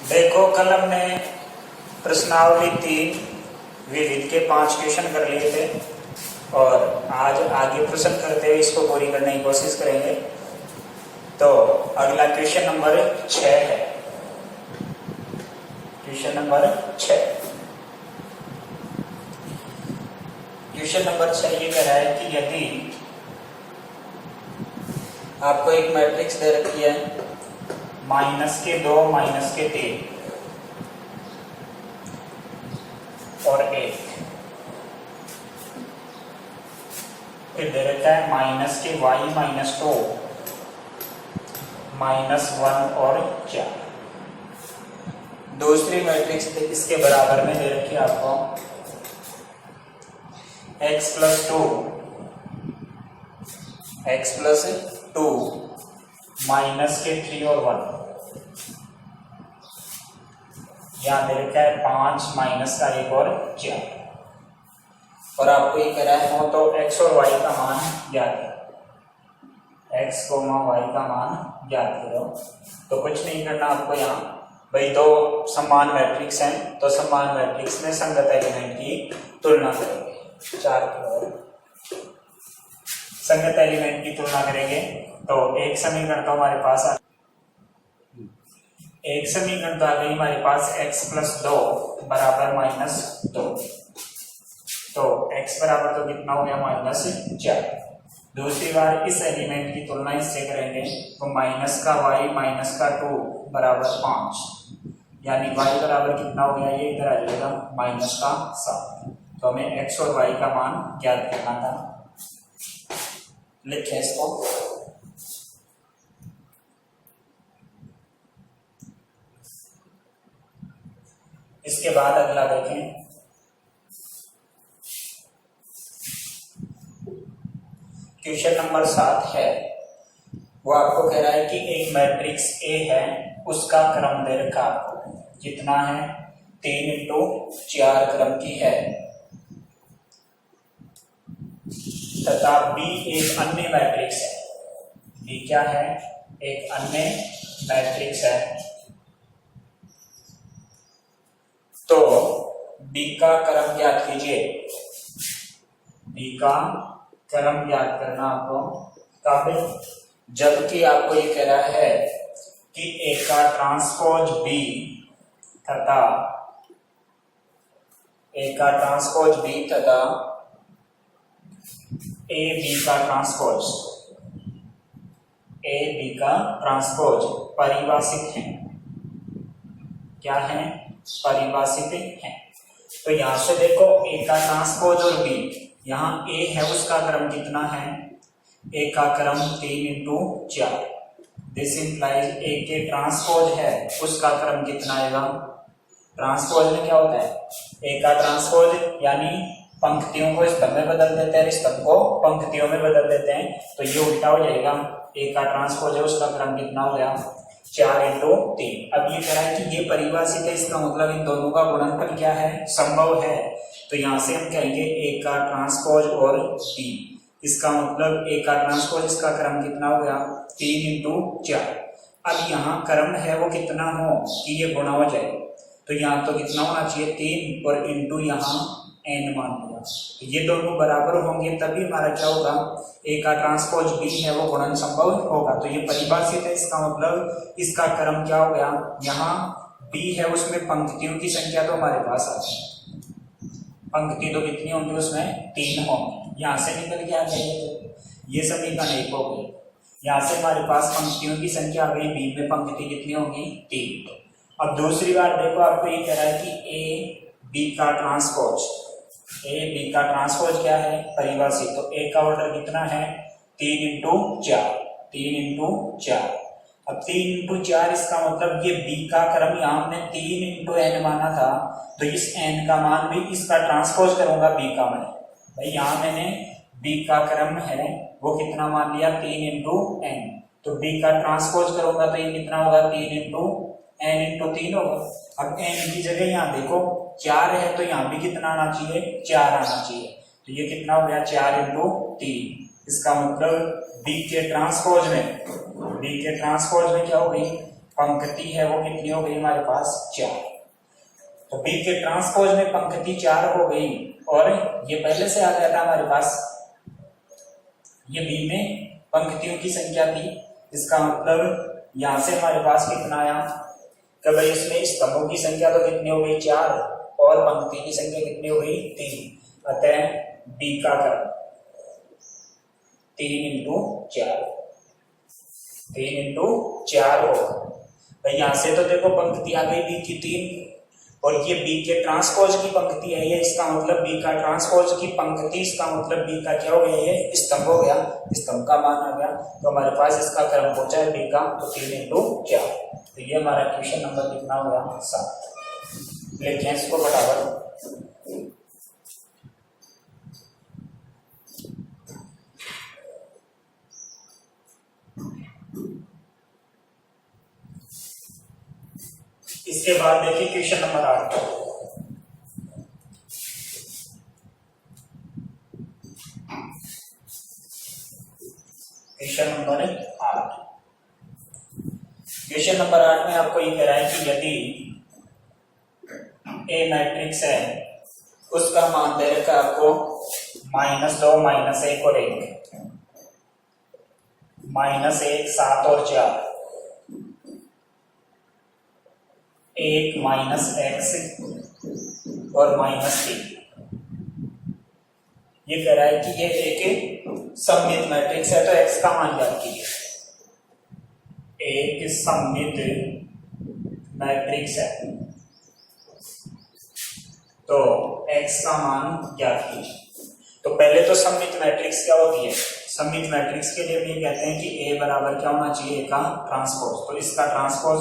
देखो कल हमने प्रश्नावली 3 विविध के 5 क्वेश्चन कर लिए थे और आज आगे प्रश्न करते हुए इसको पूरी करने की कोशिश करेंगे। तो अगला क्वेश्चन नंबर 6 है। क्वेश्चन नंबर 6 ये कह रहा है कि यदि आपको एक मैट्रिक्स दे रखी है -2, -3 और 1, फिर दे रखा है -y, -2, -1 और 4। दूसरी मैट्रिक्स इसके बराबर में दे रखी है आपको x + 2, -3 और 1। यहाँ दे रखा है 5 -1 और 4 और आपको ये कह रहा है हो तो x और y का मान ज्ञात करो। x, y का मान ज्ञात करो। तो कुछ नहीं करना आपको, यहाँ भाई दो समान मैट्रिक्स हैं तो समान मैट्रिक्स में संगत एलिमेंट की तुलना करेंगे। 4 संगत एलिमेंट की तुलना करेंगे तो एक समीकरण तो हमारे पास आ गई हमारे पास x + 2 = -2। तो x बराबर तो कितना हो गया -4। दूसरी बार इस एलिमेंट की तुलना इससे करेंगे तो -y, -2 = 5, यानी y बराबर कितना हो गया, ये इधर आ जाएगा -7। तो हमें x और y का मान ज्ञात करना था। लिखें इसको। इसके बाद अगला देखें, क्वेश्चन नंबर 7 है। वो आपको कह रहा है कि एक मैट्रिक्स A है, उसका क्रम दे रखा आपको कितना है, 3 × 4 क्रम की है, तथा B एक अन्य मैट्रिक्स है। B क्या है, एक अन्य मैट्रिक्स है। तो B का क्रम ज्ञात कीजिए। B का क्रम ज्ञात करना आपको कब, जबकि आपको ये कह रहा है कि A का ट्रांसपोज B तथा A B का ट्रांसपोज परिभाषित है। क्या है, परिभाषित है। तो यहां से देखो A का ट्रांसपोज और B, यहाँ A है उसका क्रम कितना है, A का क्रम 3 × 4। दिस इंप्लाइज A के ट्रांसपोज है उसका क्रम कितना आएगा। ट्रांसपोज में क्या होता है, A का ट्रांसपोज यानी पंक्तियों को स्तंभ में बदल देते हैं, स्तंभ को पंक्तियों में बदल देते हैं, तो ये उल्टा हो जाएगा। A का ट्रांसपोज है उसका क्रम कितना हो गया, 4 × 3। अब ये कह रहा है कि ये परिभाषित है, इसका मतलब इन दोनों का गुणनफल क्या है, संभव है। तो यहां से हम कहेंगे A का ट्रांसपोज और B, इसका मतलब A का ट्रांसपोज, इसका क्रम कितना हो गया, 3 × 4। अब यहाँ क्रम है वो कितना हो कि ये गुणा हो जाए, तो यहाँ तो कितना होना चाहिए, 3 और इंटू यहाँ n मान लिया। तो ये दोनों बराबर होंगे तभी हमारा क्या होगा, A का ट्रांसपोज B है वो गुणन संभव होगा। तो ये परिभाषित है, इसका मतलब इसका क्रम क्या हो गया, यहाँ B है उसमें पंक्तियों की संख्या तो हमारे पास आ गई, पंक्ति तो कितनी होंगी उसमें, 3 होंगी। यहाँ से निकल के आ जाएंगे तो ये समीकरण 1 हो गई। यहाँ से हमारे पास पंक्तियों की संख्या आ गई, B में पंक्ति कितनी होगी, 3। अब दूसरी बार देखो आपको ये कह रहा है कि A B का ट्रांसपोज क्या है, परिभाषित। तो A का ऑर्डर कितना है, 3 × 4। अब 3 × 4 इसका मतलब ये B का क्रम यहाँ हमने 3 × n माना था, तो इस n का मान भी इसका ट्रांसपोज करूंगा B का मान। भाई यहाँ मैंने B का क्रम है वो कितना मान लिया, 3 × n, तो B का ट्रांसपोज करूंगा तो ये कितना होगा, 3 × n × 3 होगा। अब n की जगह यहाँ देखो 4 है, तो यहाँ भी कितना आना चाहिए, 4 आना चाहिए। तो ये कितना हो गया, 4 × 3। इसका मतलब B के ट्रांसपोज में क्या हो गई, पंक्ति है वो कितनी हो गई हमारे पास 4। तो बी के ट्रांसपोज में पंक्ति 4 हो गई और ये पहले से आ गया था हमारे पास, ये बी में पंक्तियों की संख्या थी। इसका मतलब यहां से हमारे पास कितना आया कि भाई इसमें स्तंभों की संख्या तो कितनी हो गई 4 और पंक्ति की संख्या कितनी हो गई 3। अतः बी का क्रम 3 × 4, 3 × 4 होगा। भाई यहां से तो देखो पंक्ति आ गई बी की 3 और ये बी के ट्रांसपोज की पंक्ति है ये, इसका मतलब बी का ट्रांसपोज की पंक्ति, इसका मतलब बी का क्या हो गया, ये स्तंभ हो गया, स्तंभ का मान आ गया। तो हमारे पास इसका क्रम पहुंचा है बी का, तो 3 × 4। तो ये हमारा क्वेश्चन नंबर कितना हो गया 7। लिखें इसको फटाफट। इसके बाद देखिए question number 8। Question number 8, question number 8 में आपको ये कह रहा है कि यदि ए मैट्रिक्स है उसका मान दे रखा है आपको -2, -1 और 1, -1, 7 और 4, 1, -x और -3। ये कह रहा है कि ये एक सममित मैट्रिक्स है, तो x का मान ज्ञात कीजिए। एक सममित मैट्रिक्स है तो x का मान ज्ञात कीजिए। तो पहले तो सममित मैट्रिक्स क्या होती है, सममित मैट्रिक्स के लिए भी कहते हैं कि A बराबर क्या होना चाहिए, A का ट्रांसपोज। तो इसका ट्रांसपोज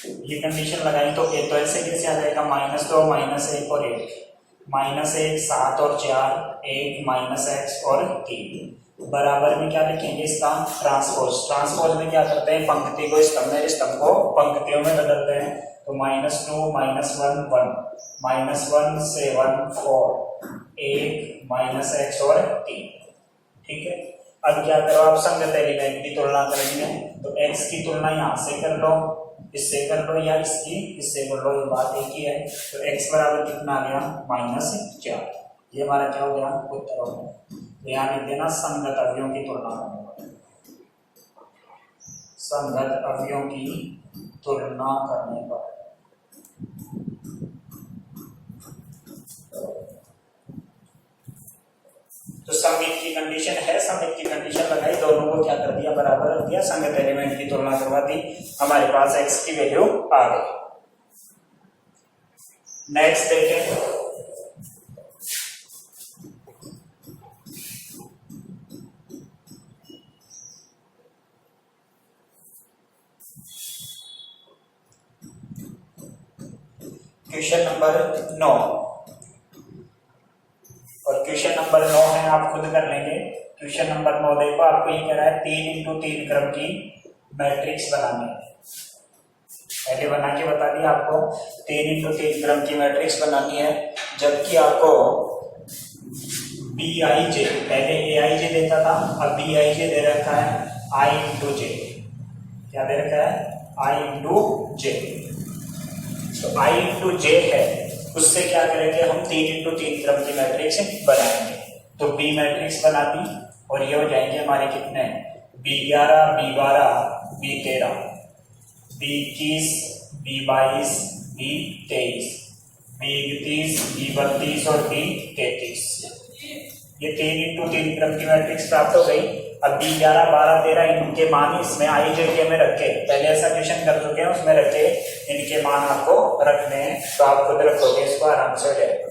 ये कंडीशन लगाई तो A तो ऐसे कैसे आ जाएगा -2, -1 और 1, -1, 7 और 4, 1, -x और 3। बराबर में क्या लिखेंगे इसका ट्रांसपोज। ट्रांसपोज में क्या करते हैं, पंक्ति को स्तंभ में, स्तंभ को पंक्तियों में बदलते हैं। तो -2, -1, 1, -1, 7, 4, 1, -x और 3। ठीक है, अब क्या करो आप संगत एलिमेंट की तुलना करेंगे। तो x की तुलना यहाँ से कर लो, इससे कर लो या इससे कर लो, ये बात एक ही है। तो x बराबर कितना आ गया -4। ये हमारा क्या हो गया उत्तर हो गया। ध्यान लिख देना संगत अवयवों की तुलना करने पर, संगत अवयवों की तुलना करने पर। तो सममित की कंडीशन है, सममित की कंडीशन लगाई, दोनों को क्या कर दिया बराबर रख दिया, संगत एलिमेंट की तुलना करवा दी, हमारे पास x की वैल्यू आ गई। नेक्स्ट देखें, क्वेश्चन नंबर 9 और क्वेश्चन नंबर 9 है, आप खुद कर लेंगे। क्वेश्चन नंबर 9 देखो, आपको ये कह रहा है 3 × 3 क्रम की मैट्रिक्स बनानी है। पहले बना के बता दिया आपको 3 × 3 क्रम की मैट्रिक्स बनानी है, जबकि आपको BIJ, पहले AIJ देता था, अब BIJ दे रखा है I × J। क्या दे रखा है I × J। तो I × J है, उससे क्या करेंगे हम 3 × 3 क्रम की मैट्रिक्स बनाएंगे। तो B मैट्रिक्स बना दी और ये हो जाएंगे हमारे कितने, B11, B12, B13, B21, B22, B23, B31, B32 और B33। ये 3 × 3 क्रम की मैट्रिक्स प्राप्त हो गई। अब B11, 12, 13 इनके मान इसमें IJ में रखे, पहले ऐसा क्वेश्चन कर चुके हैं, उसमें रखे इनके मान आपको रखने हैं, तो आप खुद रखोगे, इसको आराम से हो जाएगा।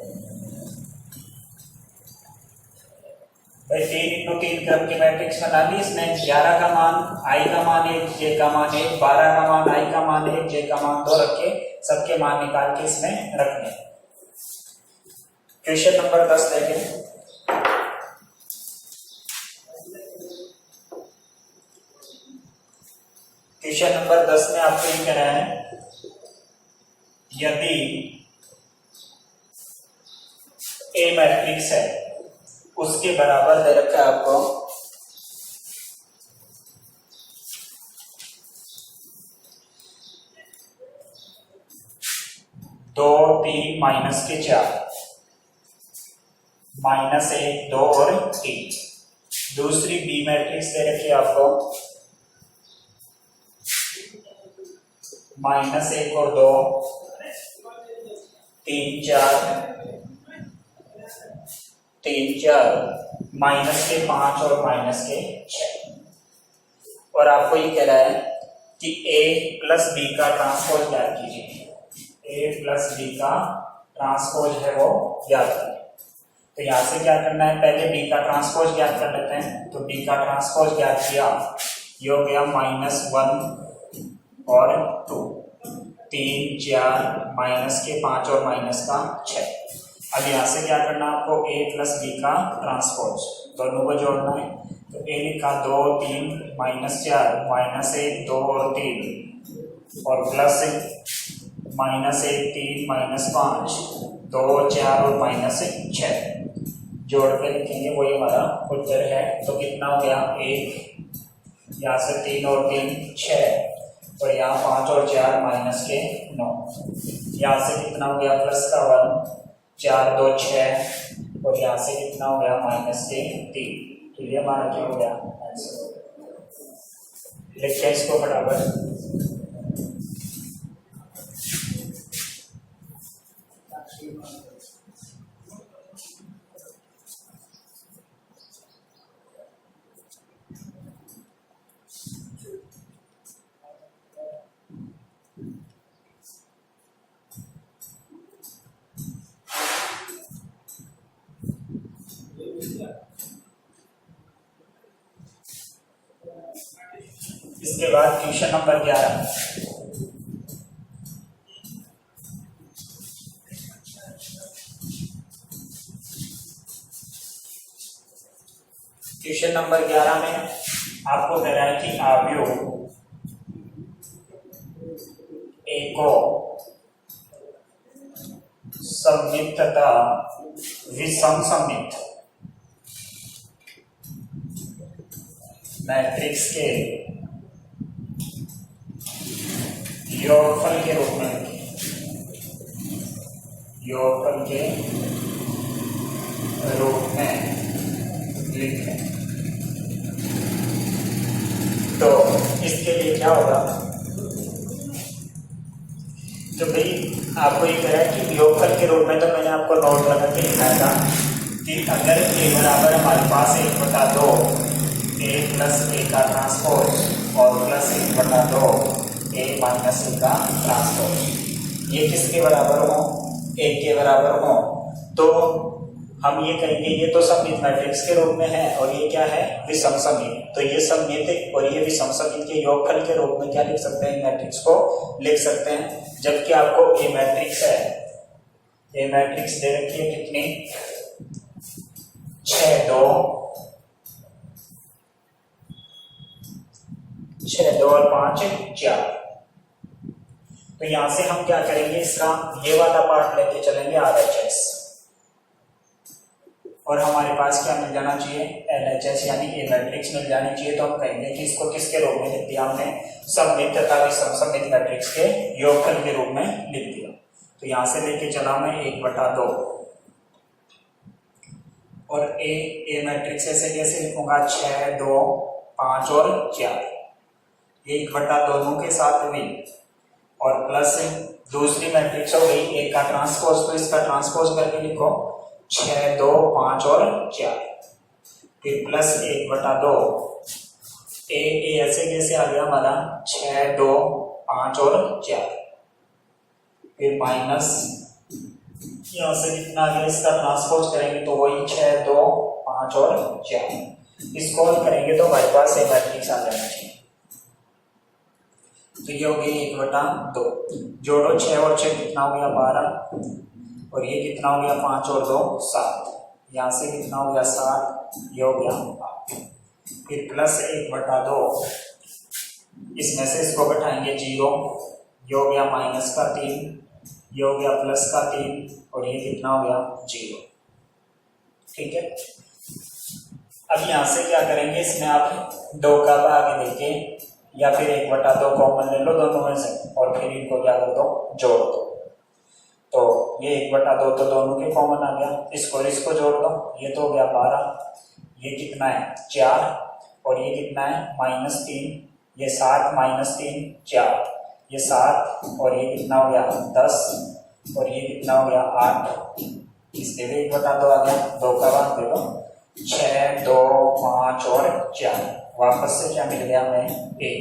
भाई 3 × 3 क्रम की मैट्रिक्स बना ली, इसमें 11 का मान I का मान 1, J का मान 1, 12 का मान I का मान 1, J का मान 2 रखे, सबके मान निकाल के इसमें रखने। क्वेश्चन नंबर 10 देखें। क्वेश्चन नंबर 10 में आपको ये कह रहा है, यदि A मैट्रिक्स है उसके बराबर दे रखा है आपको 2 3 माइनस के 4 माइनस 1 2 और 3। दूसरी बी मैट्रिक्स दे रखी है आपको माइनस 1 और 2 3 4 3 4 माइनस के 5 और माइनस के 6। और आपको ये कह रहा है कि a प्लस बी का ट्रांसपोज ज्ञात कीजिए। a प्लस बी का ट्रांसपोज है वो ज्ञात कीजिए। तो यहां से क्या करना है, पहले b का ट्रांसपोज ज्ञात कर लेते हैं। तो b का ट्रांसपोज ज्ञात किया, ये हो गया -1 और 2 3 4 माइनस के 5 और माइनस का 6। अब यहां से क्या करना है आपको, a प्लस बी का ट्रांसपोज दोनों को जोड़ना है। तो a लिखा 2 3 -4 -1 2 और 3 और प्लस -1 3 -5 2 4 और -6 जोड़ के लिखेंगे, वही हमारा उत्तर है। तो कितना हो गया 1, यहाँ से 3 और 3 6 और यहाँ 5 और 4 माइनस के 9। यहाँ से कितना हो गया प्लस का 1 4 2 6 और यहाँ से कितना हो गया माइनस के 3। तो ये हमारा क्या हो गया आंसर। लिखिए इसको फटाफट। इसके बाद क्वेश्चन नंबर 11। क्वेश्चन नंबर 11 में आपको कह रहा है कि अवयव ए को सममित तथा विषम सममित मैट्रिक्स के योगफल के रूप में लिखें। तो इसके लिए क्या होगा, तो भाई आपको ये कह रहा है कि योगफल के रूप में, तो मैंने आपको नोट लगा के लिखाया था कि अगर a बराबर हमारे पास 1/2 a प्लस a का ट्रांसपोज और प्लस 1/2 a माइनस a का ट्रांसपोज, ये किसके बराबर हो, 1 के बराबर हो, तो हम ये कहेंगे ये तो सममित मैट्रिक्स के रूप में है और ये क्या है विषम सममित। तो ये सममित और ये विषम सममित के योगफल के रूप में क्या लिख सकते हैं, मैट्रिक्स को लिख सकते हैं। जबकि आपको ए मैट्रिक्स है, ए मैट्रिक्स दे रखी है कितनी 6 2 और 5 4। तो यहां से हम क्या करेंगे, इसका ये वाला पार्ट लेके चलेंगे RHS और हमारे पास क्या मिल जाना चाहिए LHS यानी ए मैट्रिक्स मिल जानी चाहिए। तो हम कहेंगे कि इसको किसके रूप में लिख दिया हमने, सममित तथा विषम सममित मैट्रिक्स के योगफल के रूप में लिख दिया। तो यहां से लेके चला मैं 1/2 और ए मैट्रिक्स ऐसे कैसे लिखूंगा 6 2 5 और 4, 1/2 के साथ भी और प्लस दूसरी मैट्रिक्स हो गई ए का ट्रांसपोज, तो इसका ट्रांसपोज करके लिखो 6 2 5 और 4, फिर प्लस 1/2 ए ऐसे कैसे आ गया हमारा 6 2 5 और 4, फिर माइनस यहाँ से कितना आ गया, इसका ट्रांसपोज करेंगे तो वही 6 2 5 और 4, इसको हल करेंगे तो हमारे पास ए मैट्रिक्स आ जाना चाहिए। तो ये हो गई 1/2, जोड़ो 6 और 6 कितना हो गया 12 और ये कितना हो गया 5 और 2 7, यहाँ से कितना हो गया 7, ये हो गया 8, फिर प्लस 1/2 इसमें से इसको बैठाएंगे 0, ये हो गया माइनस का 3, ये हो गया प्लस का 3 और ये कितना हो गया 0। ठीक है, अब यहाँ से क्या करेंगे, इसमें आप 2 का भाग लेके या फिर 1/2 कॉमन ले लो दोनों में से और फिर इनको क्या कर दो जोड़ दो। तो ये 1/2 तो दोनों के कॉमन आ गया, इसको और इसको जोड़ दो, ये तो हो गया 12, ये कितना है 4 और ये कितना है -3, ये 7 -3 4, ये 7 और ये कितना हो गया 10 और ये कितना हो गया 8, इसके भी 1/2 आ गया, 2 का भाग दे दो, 6 2 5 और 4, वापस से क्या मिल गया हमें a,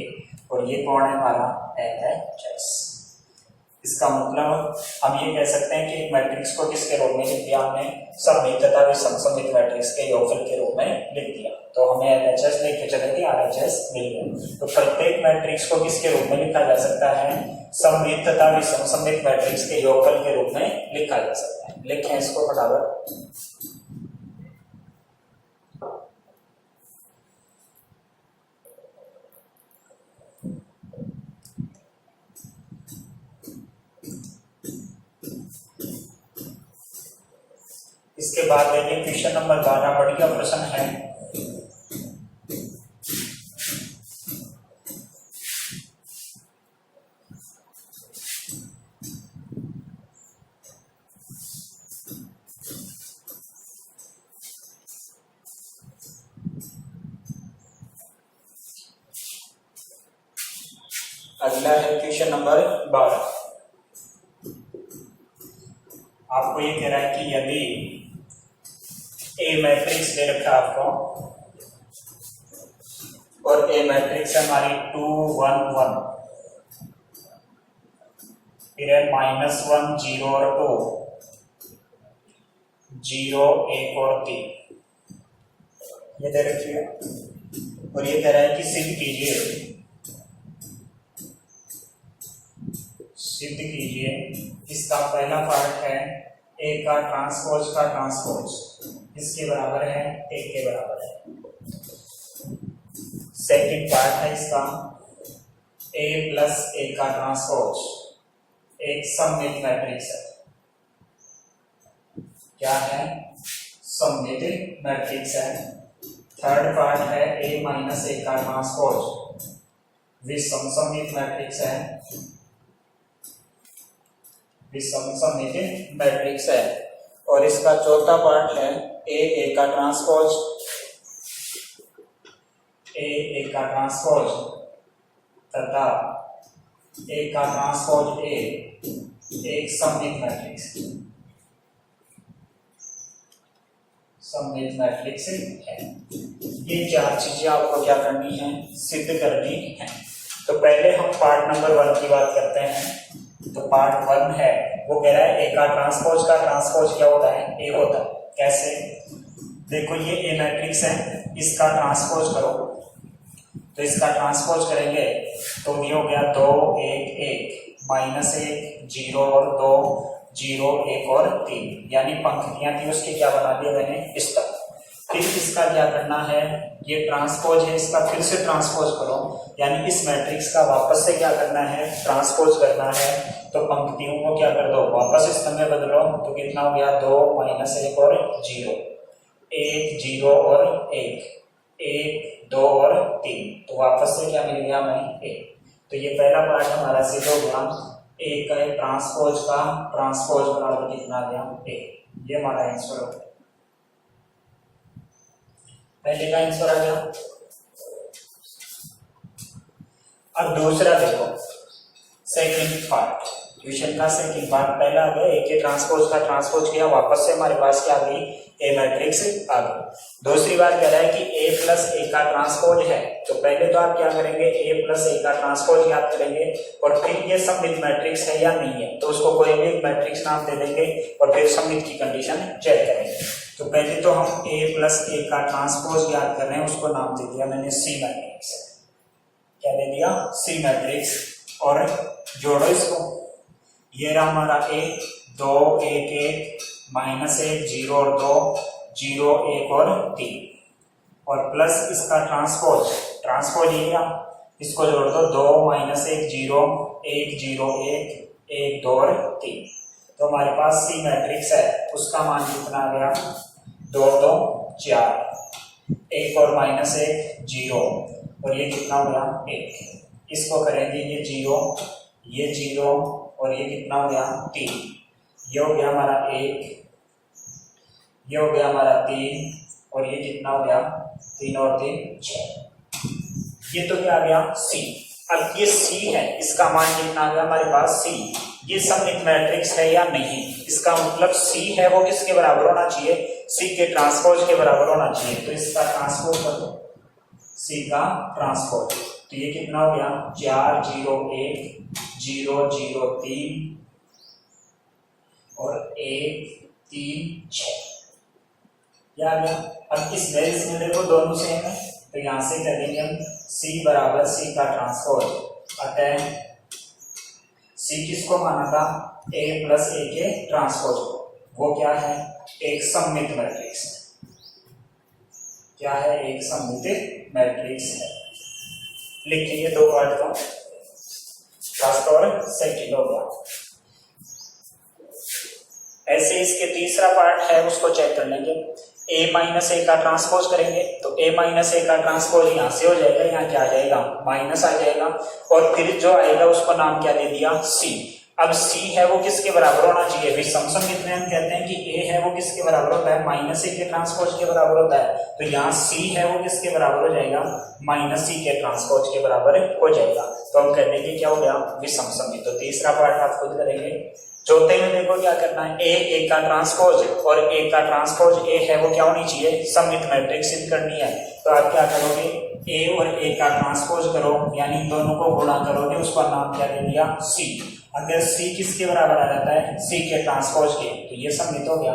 और ये कौन है हमारा LHS। इसका मतलब हम ये कह सकते हैं कि एक मैट्रिक्स को किसके रूप में लिख दिया हमने, सममित तथा विषम मैट्रिक्स के योगफल के रूप में लिख दिया, तो हमें LHS लेके चले थे, RHS मिल गया। तो प्रत्येक मैट्रिक्स को किसके रूप में लिखा जा सकता है, सममित तथा विषम मैट्रिक्स के योगफल के रूप में लिखा जा सकता है। लिखें इसको फटाफट। इसके बाद देखिए क्वेश्चन नंबर 12, बढ़िया प्रश्न है। अगला है क्वेश्चन नंबर 12। आपको ये कह रहा है कि यदि ए मैट्रिक्स दे रखा है आपको और ए मैट्रिक्स है हमारी 2 1 1, फिर है -1 0 और 2, 0 1 और 3, ये दे रखी है और ये कह रहा है कि सिद्ध कीजिए इसका पहला पार्ट है ए का ट्रांसपोज का ट्रांसपोज इसके बराबर है, एक के बराबर है। सेकंड पार्ट है इसका a प्लस ए का ट्रांसपोज एक सममित मैट्रिक्स है। क्या है, सममित मैट्रिक्स है। थर्ड पार्ट है a माइनस ए का ट्रांसपोज विषम सममित मैट्रिक्स है, विषम सममित मैट्रिक्स है। और इसका चौथा पार्ट है ए का ट्रांसपोज, ए का ट्रांसपोज तथा ए का ट्रांसपोज एक सममित मैट्रिक्स, सममित मैट्रिक्स है। ये चार चीजें आपको क्या करनी है, सिद्ध करनी है। तो पहले हम पार्ट नंबर 1 की बात करते हैं। तो पार्ट 1 है वो कह रहा है ए का ट्रांसपोज क्या होता है, ए होता है। कैसे, देखो ये ए मैट्रिक्स है, इसका ट्रांसपोज करो, तो इसका ट्रांसपोज करेंगे तो ये हो गया 2 1 1 -1 0 और 2 0 1 और 3, यानी पंक्तियां थी उसकी क्या बना दिया मैंने इस तरह। फिर इसका क्या करना है, ये ट्रांसपोज है इसका फिर से ट्रांसपोज करो, यानी इस मैट्रिक्स का वापस से क्या करना है, ट्रांसपोज करना है। तो पंक्तियों को क्या कर दो, वापस इस में बदलो, तो कितना हो गया 2 -1 और 0 1 0 और 1 1 2 और 3, तो वापस से क्या मिल गया हमें 1। तो ये पहला पार्ट हमारा सिद्ध हो गया, ए का ट्रांसपोज का ट्रांसपोज बराबर कितना गया 1। ये हमारा आंसर हो गया, पहले का आंसर आ गया। अब दूसरा देखो, सेकंड पार्ट, क्वेश्चन का सेकंड पार्ट। पहला आ गया ए के ट्रांसपोज का ट्रांसपोज किया, वापस से हमारे पास क्या आ गई, ए मैट्रिक्स आ गई। दूसरी बात कह रहा है कि ए प्लस ए का ट्रांसपोज है, तो पहले तो आप क्या करेंगे, ए प्लस ए का ट्रांसपोज याद करेंगे और फिर ये सममित मैट्रिक्स है या नहीं है, तो उसको कोई भी एक मैट्रिक्स नाम दे देंगे और फिर सममित की कंडीशन चेक करेंगे। तो पहले तो हम ए प्लस ए का ट्रांसपोज याद कर रहे हैं, उसको नाम दे दिया मैंने सी मैट्रिक्स। क्या दे दिया, सी मैट्रिक्स। और जोड़ो इसको, ये रहा हमारा ए 2 1 1 -1 0 और 2 0 1 और 3, और प्लस इसका ट्रांसपोज ये क्या, इसको जोड़ दो 2 -1 0 1 0 1 1 2 और 3। तो हमारे पास सी मैट्रिक्स है, उसका मान कितना आ गया 2 2 4 1 और -1 0 और ये कितना हो गया 1। इसको करेंगे ये 0 और ये कितना हो गया 3, ये हो गया हमारा 1, ये हो गया हमारा 3, और ये कितना हो गया 3 और 3 6। ये तो क्या आ गया C। अब ये C है, इसका मान कितना आ गया हमारे पास C। ये सममित मैट्रिक्स है या नहीं, इसका मतलब C है वो किसके बराबर होना चाहिए, C के ट्रांसपोज के बराबर होना चाहिए। तो इसका ट्रांसपोज कर दो, C का ट्रांसपोज। तो ये कितना हो गया 4 0 1 0 0 3 और 1 3 6। क्या आ गया। अब इस बेस में देखो दोनों सेम है, तो यहां से करेंगे हम C बराबर C का ट्रांसपोज। अतः C किसको माना था, A प्लस A के ट्रांसपोज को। वो क्या है, एक सममित मैट्रिक्स। क्या है, एक सममित मैट्रिक्स है। लिखिए ये 2 पार्ट का, फर्स्ट और सेकंड हो गया। ऐसे इसके तीसरा पार्ट है, उसको चेक कर लेंगे। A माइनस A का ट्रांसपोज करेंगे, तो A माइनस A का ट्रांसपोज यहाँ से हो जाएगा, यहाँ क्या आ जाएगा माइनस आ जाएगा, और फिर जो आएगा उसको नाम क्या दे दिया C। अब C है वो किसके बराबर होना चाहिए, विषम सममित में हम कहते हैं कि A है वो किसके बराबर होता है, माइनस A के ट्रांसपोज के बराबर होता है। तो यहाँ C है वो किसके बराबर हो जाएगा, माइनस C के ट्रांसपोज के बराबर हो जाएगा। तो हम कहते हैं कि क्या हो गया विषम सममित। तो तीसरा पार्ट आप खुद करेंगे। चौथे में देखो क्या करना है, A का ट्रांसपोज और A का ट्रांसपोज A है वो क्या होनी चाहिए, सममित मैट्रिक्स सिद्ध करनी है। तो आप क्या करोगे, A और A का ट्रांसपोज करो, यानी दोनों को गुणा करोगे, उसका नाम क्या दे दिया C। अगर C किसके बराबर आ जाता है, C के ट्रांसपोज के, तो ये सममित हो गया।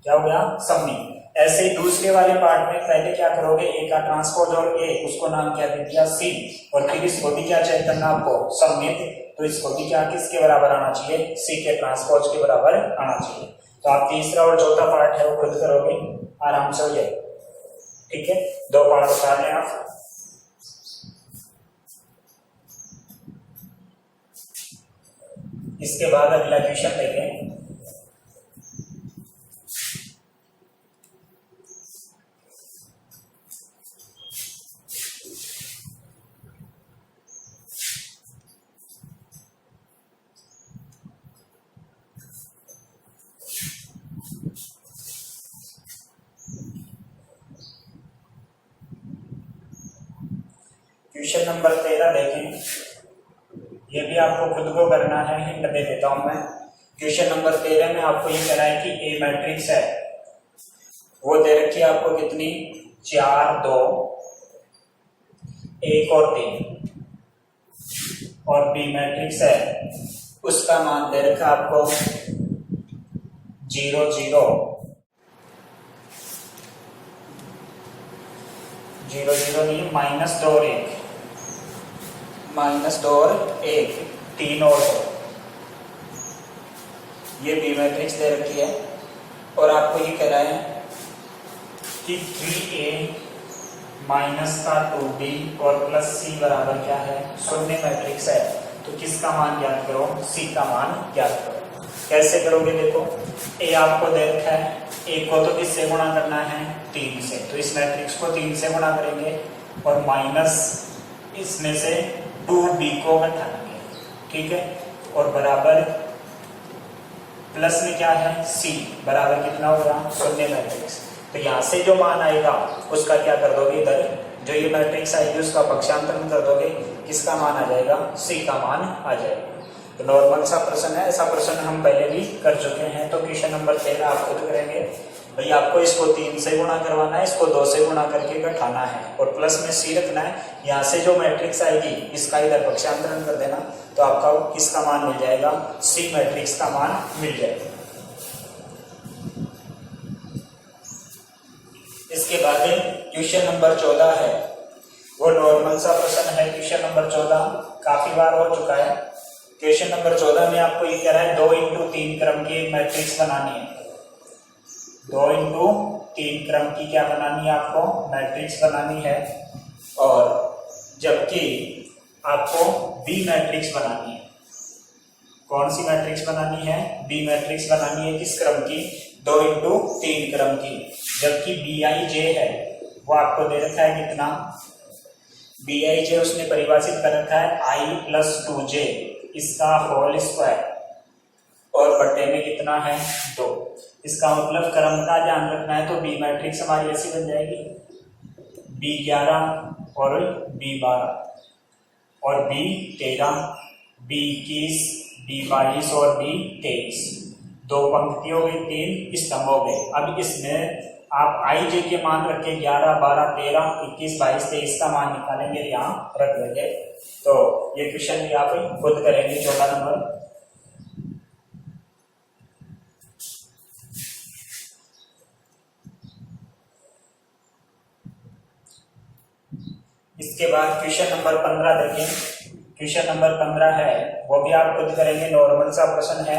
क्या हो गया सममित। ऐसे ही दूसरे वाले पार्ट में पहले क्या करोगे, A का ट्रांसपोज और A, उसको नाम क्या दे दिया C, और फिर इसको भी क्या चेक करना आपको सममित। तो इसको भी क्या किसके बराबर आना चाहिए, C के ट्रांसपोज के बराबर आना चाहिए। तो आप तीसरा और चौथा पार्ट है वो खुद करोगे, आराम से हो जाए। ठीक है, 2 पार्ट बता लें आप। इसके बाद अगला क्वेश्चन देखें। क्वेश्चन नंबर 13 देखें, ये भी आपको खुद को करना है, हिंट दे देता हूं मैं। क्वेश्चन नंबर 13 में आपको ये कह रहा है कि A मैट्रिक्स है, वो दे रखी है आपको कितनी 4 2 1 और 3, और B मैट्रिक्स है, उसका मान दे रखा आपको 0 0 0 0 नहीं -2 और 1, -2 और 1 3 और 2, ये बी मैट्रिक्स दे रखी है। और आपको ये कह रहा है कि 3A माइनस का 2B और प्लस C बराबर क्या है, शून्य मैट्रिक्स है। तो किसका मान ज्ञात करो, C का मान ज्ञात करो। कैसे करोगे, देखो A आपको दे रखा है, A को तो किससे गुणा करना है 3 से, तो इस मैट्रिक्स को 3 से गुणा करेंगे, और माइनस इसमें से 2B को घटाएंगे। ठीक है, और बराबर प्लस में क्या है C बराबर कितना होगा शून्य मैट्रिक्स। तो यहाँ से जो मान आएगा उसका क्या कर दोगे, इधर जो ये मैट्रिक्स आएगी उसका पक्षांतरण कर दोगे, किसका मान आ जाएगा, C का मान आ जाएगा। तो नॉर्मल सा प्रश्न है, ऐसा प्रश्न हम पहले भी कर चुके हैं। तो क्वेश्चन नंबर 13 आप खुद करेंगे। भाई आपको इसको 3 से गुणा करवाना है, इसको 2 से गुणा करके घटाना है, और प्लस में C रखना है। यहाँ से जो मैट्रिक्स आएगी इसका इधर पक्षांतरण कर देना, तो आपका किसका मान मिल जाएगा, C मैट्रिक्स का मान मिल जाएगा। इसके बाद क्वेश्चन नंबर 14 है, वो नॉर्मल सा प्रश्न है। क्वेश्चन नंबर 14 काफी बार हो चुका है। क्वेश्चन नंबर 14 में आपको ये कह रहा है 2 इंटू 3 क्रम की एक मैट्रिक्स बनानी है। 2 इंटू 3 क्रम की क्या बनानी है, आपको मैट्रिक्स बनानी है, और जबकि आपको बी मैट्रिक्स बनानी है। कौन सी मैट्रिक्स बनानी है, बी मैट्रिक्स बनानी है। किस क्रम की, 2 इंटू 3 क्रम की। जबकि BIJ है वो आपको दे रखा है कितना, BIJ उसने परिभाषित कर रखा है I + 2J इसका होल स्क्वायर। और बट्टे में कितना है 2। इसका मतलब क्रम का ध्यान रखना है, तो बी मैट्रिक्स हमारी ऐसी बन जाएगी B11 और B12 और B13, B21, B22 और B23। 2 पंक्ति हो गई, 3 स्तंभ हो गए। अब इसमें आप आई जे के मान रख के 11, 12, 13, 21, 22, 23 का मान निकालेंगे, यहाँ रख देंगे। तो ये क्वेश्चन भी आप खुद करेंगे 14 नंबर। इसके बाद क्वेश्चन नंबर 15 देखें। क्वेश्चन नंबर 15 है, वो भी आप खुद करेंगे, नॉर्मल सा प्रश्न है।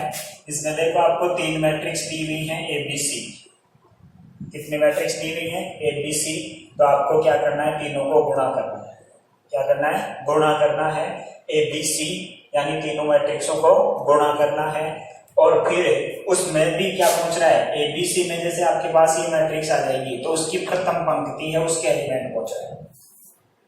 इसमें देखो आपको 3 मैट्रिक्स दी हुई हैं ABC। कितने मैट्रिक्स दी हुई हैं ABC, तो आपको क्या करना है, तीनों को गुणा करना है। क्या करना है, गुणा करना है। ABC यानी तीनों मैट्रिक्सों को गुणा करना है। और फिर उसमें भी क्या पूछ रहा है, ABC में जैसे आपके पास ये मैट्रिक्स आ जाएगी तो उसकी प्रथम पंक्ति है, उसके एलिमेंट पूछ रहा है।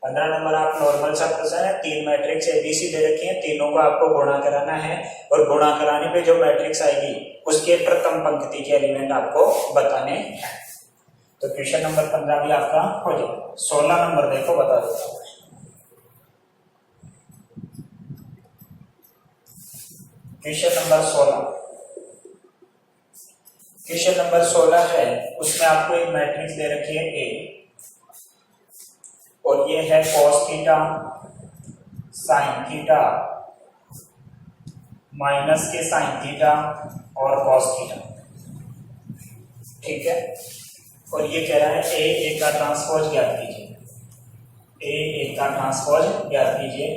15 नंबर आप नॉर्मल सा प्रश्न है, 3 मैट्रिक्स ABC दे रखी है, तीनों को आपको गुणा कराना है और गुणा कराने पे जो मैट्रिक्स आएगी उसके प्रथम पंक्ति के एलिमेंट आपको बताने हैं। तो क्वेश्चन नंबर 15 भी आपका हो जाएगा। 16 नंबर देखो, बता देता हूँ। क्वेश्चन नंबर 16, क्वेश्चन नंबर 16 है, उसमें आपको एक मैट्रिक्स दे रखी है A और ये है cos theta, sin theta, minus के sin थीटा और cos थीटा। ठीक है, और ये कह रहा है A का ट्रांसपोज ज्ञात कीजिए। A का ट्रांसपोज ज्ञात कीजिए।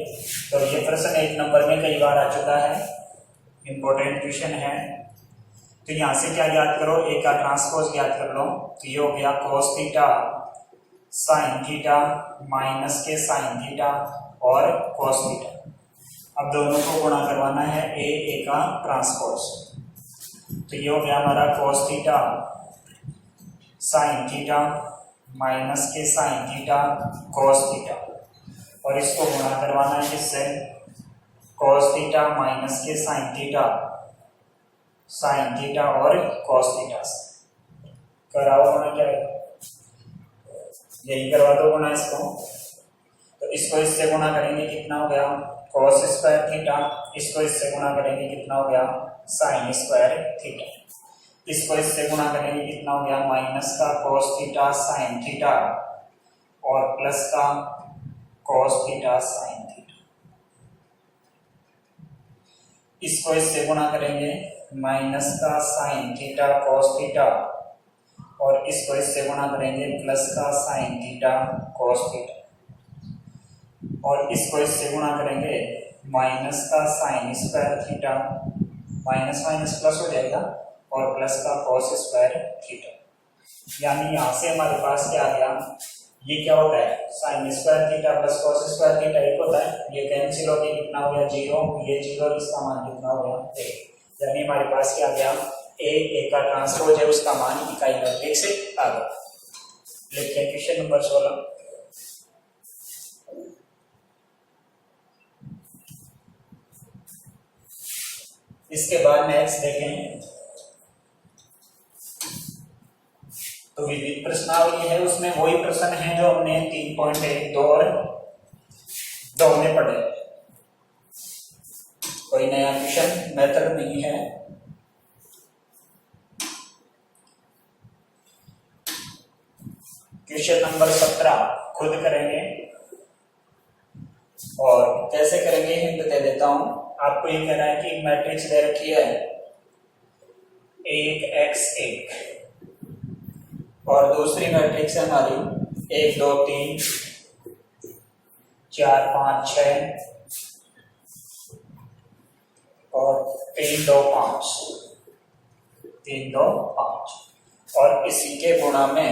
तो ये प्रश्न 1 नंबर में कई बार आ चुका है, इंपॉर्टेंट क्वेश्चन है। तो यहां से क्या ज्ञात करो, A का ट्रांसपोज ज्ञात कर लो। तो ये हो गया cos theta, sin theta, minus के sin थीटा और cos थीटा। अब दोनों को गुणा करवाना है A का ट्रांसपोज। तो ये हो गया हमारा cos theta, sin theta, minus के sin थीटा, cos थीटा, और इसको गुणा करवाना है किससे, cos थीटा माइनस के sin थीटा, sin थीटा और cos थीटा से। कराओ गुणा, क्या है यही करवा दो गुणा इसको। तो इसको इससे गुणा करेंगे, कितना हो गया cos स्क्वायर थीटा, इसको इससे गुणा करेंगे, कितना हो गया sin स्क्वायर थीटा, इसको इससे गुणा करेंगे, कितना हो गया माइनस का cos थीटा sin थीटा और प्लस का cos थीटा sin थीटा। इसको इससे गुणा करेंगे, माइनस का sin थीटा cos थीटा और इसको इससे गुणा करेंगे, प्लस का sin थीटा cos थीटा और इसको इससे गुणा करेंगे, माइनस का sin square theta, minus minus plus हो जाएगा और प्लस का cos स्क्वायर थीटा। यानी यहां से हमारे पास क्या आ गया, ये क्या होता है sin square theta plus cos square theta एक होता है, ये कैंसिल होकर कितना हो गया 0, ये 0, इसका मान कितना हो गया 1। यानी हमारे पास क्या आ गया A का ट्रांसपोज है, उसका मान इकाई मैट्रिक्स से आ गया। लिखते हैं क्वेश्चन नंबर 16। इसके बाद नेक्स्ट देखें, तो विविध प्रश्नावली है, उसमें वही प्रश्न है जो हमने 3.1, 2 और 2 में पढ़े। कोई नया क्वेश्चन मेथड नहीं है। क्वेश्चन नंबर 17 खुद करेंगे और कैसे करेंगे हिंट दे देता हूं आपको। ये कह रहा है कि मैट्रिक्स दे रखी है 1x1 और दूसरी मैट्रिक्स है हमारी 1 2 3 4 5 6 और 3 2 5 3 2 5 और इसी के गुणा में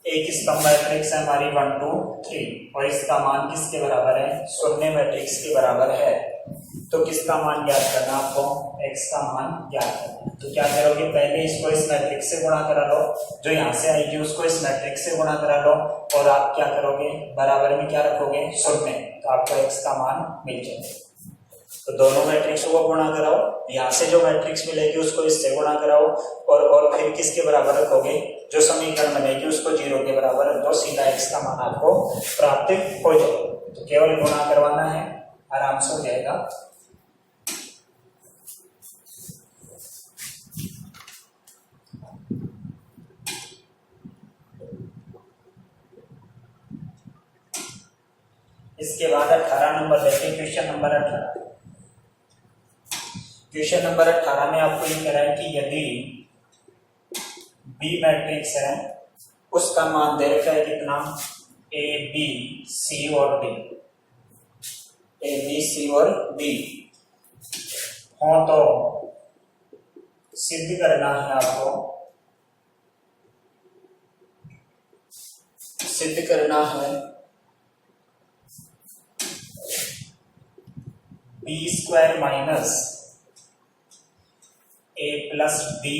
एक स्तंभ मैट्रिक्स है हमारी 1 2 3 और इसका मान किसके बराबर है, शून्य मैट्रिक्स के बराबर है। तो किसका मान ज्ञात करना आपको, x का मान ज्ञात करना। तो क्या करोगे, पहले इसको इस मैट्रिक्स से गुणा करा लो, जो यहां से आएगी उसको इस मैट्रिक्स से गुणा करा लो और आप क्या करोगे बराबर में क्या रखोगे शून्य, तो आपको x का मान मिल जाएगा। तो दोनों मैट्रिक्स को गुणा कराओ, यहाँ से जो मैट्रिक्स मिलेगी उसको इससे गुणा कराओ और फिर किसके बराबर रखोगे, जो समीकरण बनेगी उसको 0 के बराबर रख दो, सीधा x का मान आपको प्राप्त हो जाएगा। तो केवल गुणा करवाना है, आराम से हो जाएगा। इसके बाद 18 नंबर देखिए, क्वेश्चन नंबर 18। क्वेश्चन नंबर 18 में आपको ये कह रहा है कि यदि बी मैट्रिक्स है उसका मान दे रखा है कितना, ए बी सी और डी, ए बी सी और डी हो, तो सिद्ध करना है आपको, सिद्ध करना है बी स्क्वायर माइनस ए प्लस बी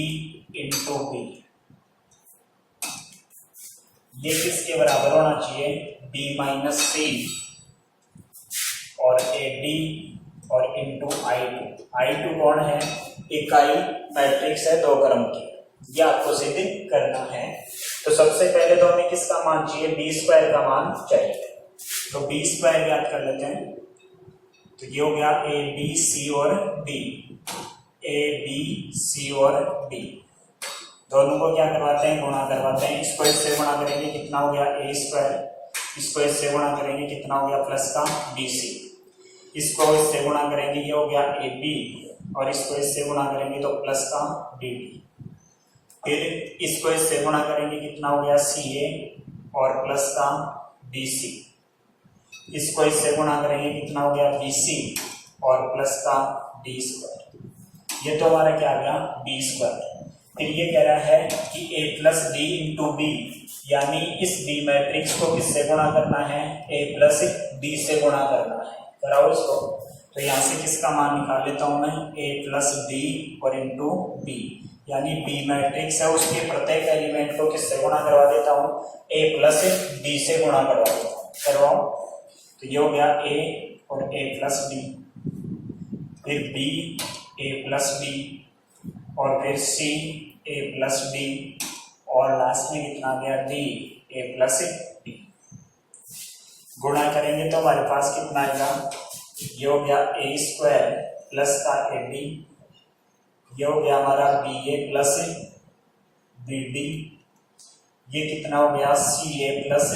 इंटू बी, ये किसके बराबर होना चाहिए, बी माइनस सी और ए बी और इंटू आई टू कौन है, इकाई मैट्रिक्स है दो क्रम की, ये आपको सिद्ध करना है। तो सबसे पहले तो हमें किसका मान चाहिए, बी स्क्वायर का मान चाहिए, तो बी स्क्वायर ज्ञात कर लेते हैं। तो ये हो गया ए बी सी और डी, ए बी सी और डी दोनों को क्या करवाते हैं, गुणा करवाते हैं। इसको इससे गुणा करेंगे कितना हो गया, ए स्क्वायर, इसको इससे गुणा करेंगे कितना हो गया, प्लस का बी सी, इसको इससे गुणा करेंगे ये हो गया ए बी, और इसको इससे गुणा करेंगे तो प्लस का डी डी, फिर इसको इससे गुणा करेंगे कितना हो गया, सी ए और प्लस का बी सी, इसको इससे गुणा करेंगे कितना हो गया, बी सी और प्लस का डी स्क्वायर, ये तो हमारा क्या आ गया, बी स्क्वायर। फिर ये कह रहा है कि a plus D into B, यानी इस बी मैट्रिक्स को किससे गुणा करना है, a प्लस डी से गुणा करना है, कराओ इसको। तो यहाँ से किसका मान निकाल लेता हूँ मैं, a प्लस डी और इंटू बी, यानी बी मैट्रिक्स है उसके प्रत्येक एलिमेंट को किससे गुणा करवा देता हूँ, a प्लस डी से गुणा करवा देता हूँ, करवाओ। तो ये हो गया a और a प्लस डी, फिर b a प्लस डी और फिर c a प्लस डी और लास्ट में कितना आ गया, d a प्लस डी। गुणा करेंगे तो हमारे पास कितना आएगा, ये हो गया a स्क्वायर प्लस का ए बी, ये हो गया हमारा B A plus B D, ये कितना हो गया सी ए प्लस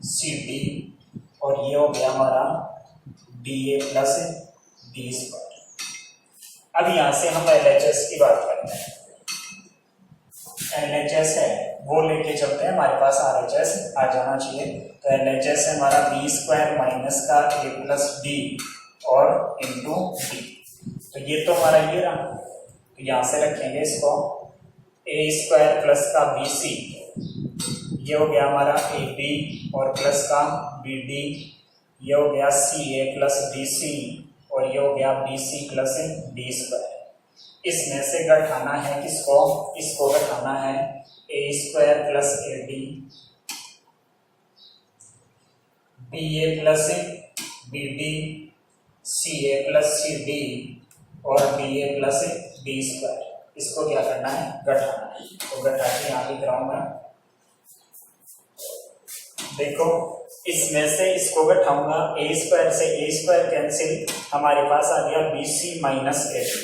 सी डी, और ये हो गया हमारा D A plus D square. अब यहां से हम एलएचएस की बात करते हैं, एलएचएस है वो लेके चलते हैं, हमारे पास आरएचएस आ जाना चाहिए। तो एलएचएस है हमारा बी स्क्वायर माइनस का ए प्लस डी और इंटू डी, तो ये तो हमारा ये रहा, तो यहां से रखेंगे इसको ए स्क्वायर प्लस का बी सी, ये हो गया हमारा ए बी और प्लस का बी डी, ये हो गया सी ए प्लस डी सी और ये हो गया B C plus D square. इसमें से घटाना है किसको, इसको घटाना है A square plus A D, B A plus B D, C A plus C D और B A plus D square, इसको क्या करना है, घटाना है। तो घटा के यहाँ लिख रहा हूं मैं, देखो इसमें से इसको घटाऊंगा, ए स्क्वायर से ए स्क्वायर कैंसिल, हमारे पास आ गया B C minus A D,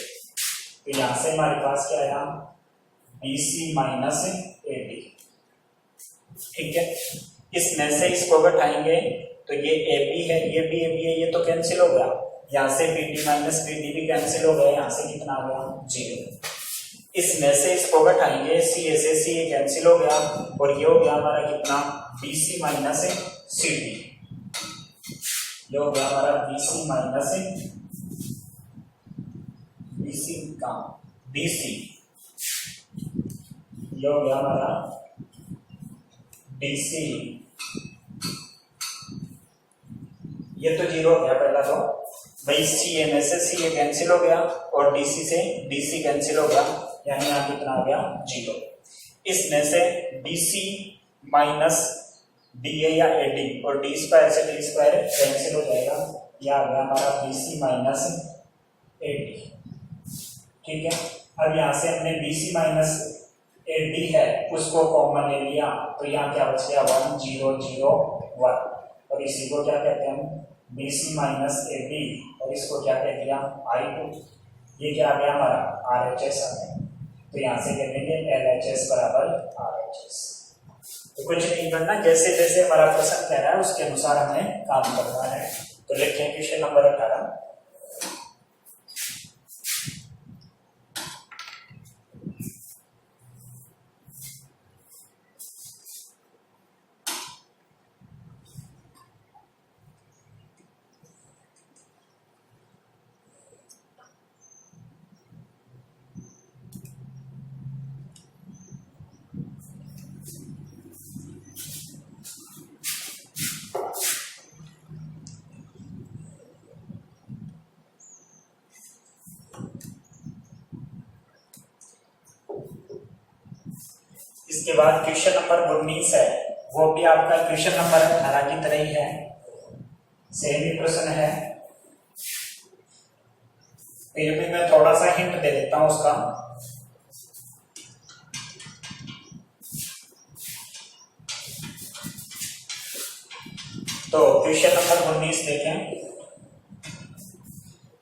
तो यहां से हमारे पास क्या आया, B C minus A D, ठीक है। इसमें से इसको घटाएंगे तो ये ए बी है, ये भी ए बी है, ये तो कैंसिल हो गया, यहाँ से B D minus B D भी कैंसिल हो गया, यहाँ से कितना आ गया, 0। इसमें से इसको घटाएंगे, सी ए से सी ए कैंसिल हो गया, और ये हो गया हमारा कितना, B C minus C D, ये हो गया हमारा B C minus B C का बी सी, ये हो गया हमारा डी सी, ये तो 0 हो गया पहला, तो भाई सी ए में से सी ए कैंसिल हो गया और डी सी से डी सी कैंसिल हो गया, यानी यहाँ कितना आ गया, 0। इसमें से D C minus D A या ए डी और डी स्क्वायर से डी स्क्वायर कैंसिल हो जाएगा, यह आ गया हमारा बी सी माइनस ठीक है। अब यहाँ से हमने BC माइनस AB है उसको कॉमन ले लिया, तो यहाँ क्या बच गया 1 0 0 1, और इसी को क्या कहते हैं हम BC माइनस AB, और इसको क्या कह दिया I2। ये क्या आ गया हमारा RHS आ गया। तो यहाँ से कह देंगे LHS बराबर RHS। तो कुछ नहीं करना, जैसे जैसे हमारा प्रश्न कह रहा है उसके अनुसार हमें काम करना है। तो लिखें क्वेश्चन नंबर 18। इसके बाद क्वेश्चन नंबर 19 है, वो भी आपका क्वेश्चन नंबर 18 की तरह ही है, सेम ही प्रश्न है। फिर भी मैं थोड़ा सा हिंट दे देता हूं उसका। तो क्वेश्चन नंबर 19 देखें।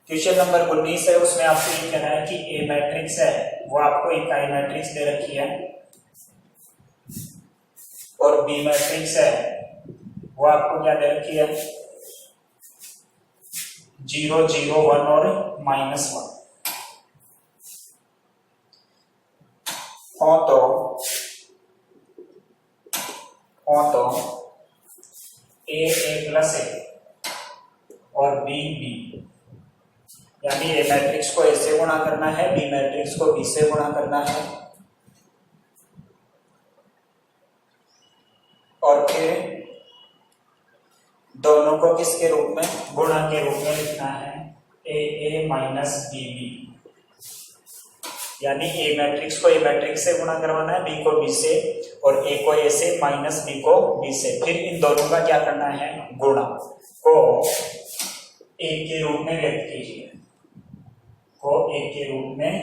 क्वेश्चन नंबर 19 है, उसमें आपको ये कहना है कि ए मैट्रिक्स है वो आपको इकाई मैट्रिक्स दे रखी है, और बी मैट्रिक्स है वो आपको क्या दे रखी है 0 0 1 और -1। तो ए प्लस ए और बी बी, यानी ए मैट्रिक्स को ए से गुणा करना है, बी मैट्रिक्स को बी से गुणा करना है, और फिर दोनों को किसके रूप में गुणा के रूप में लिखना है ए माइनस बी बी, यानी ए मैट्रिक्स को ए मैट्रिक्स से गुणा करवाना है, बी को बी से, और ए को ए से माइनस बी को बी से, फिर इन दोनों का क्या करना है गुणा को ए के रूप में व्यक्त कीजिए, को ए के रूप में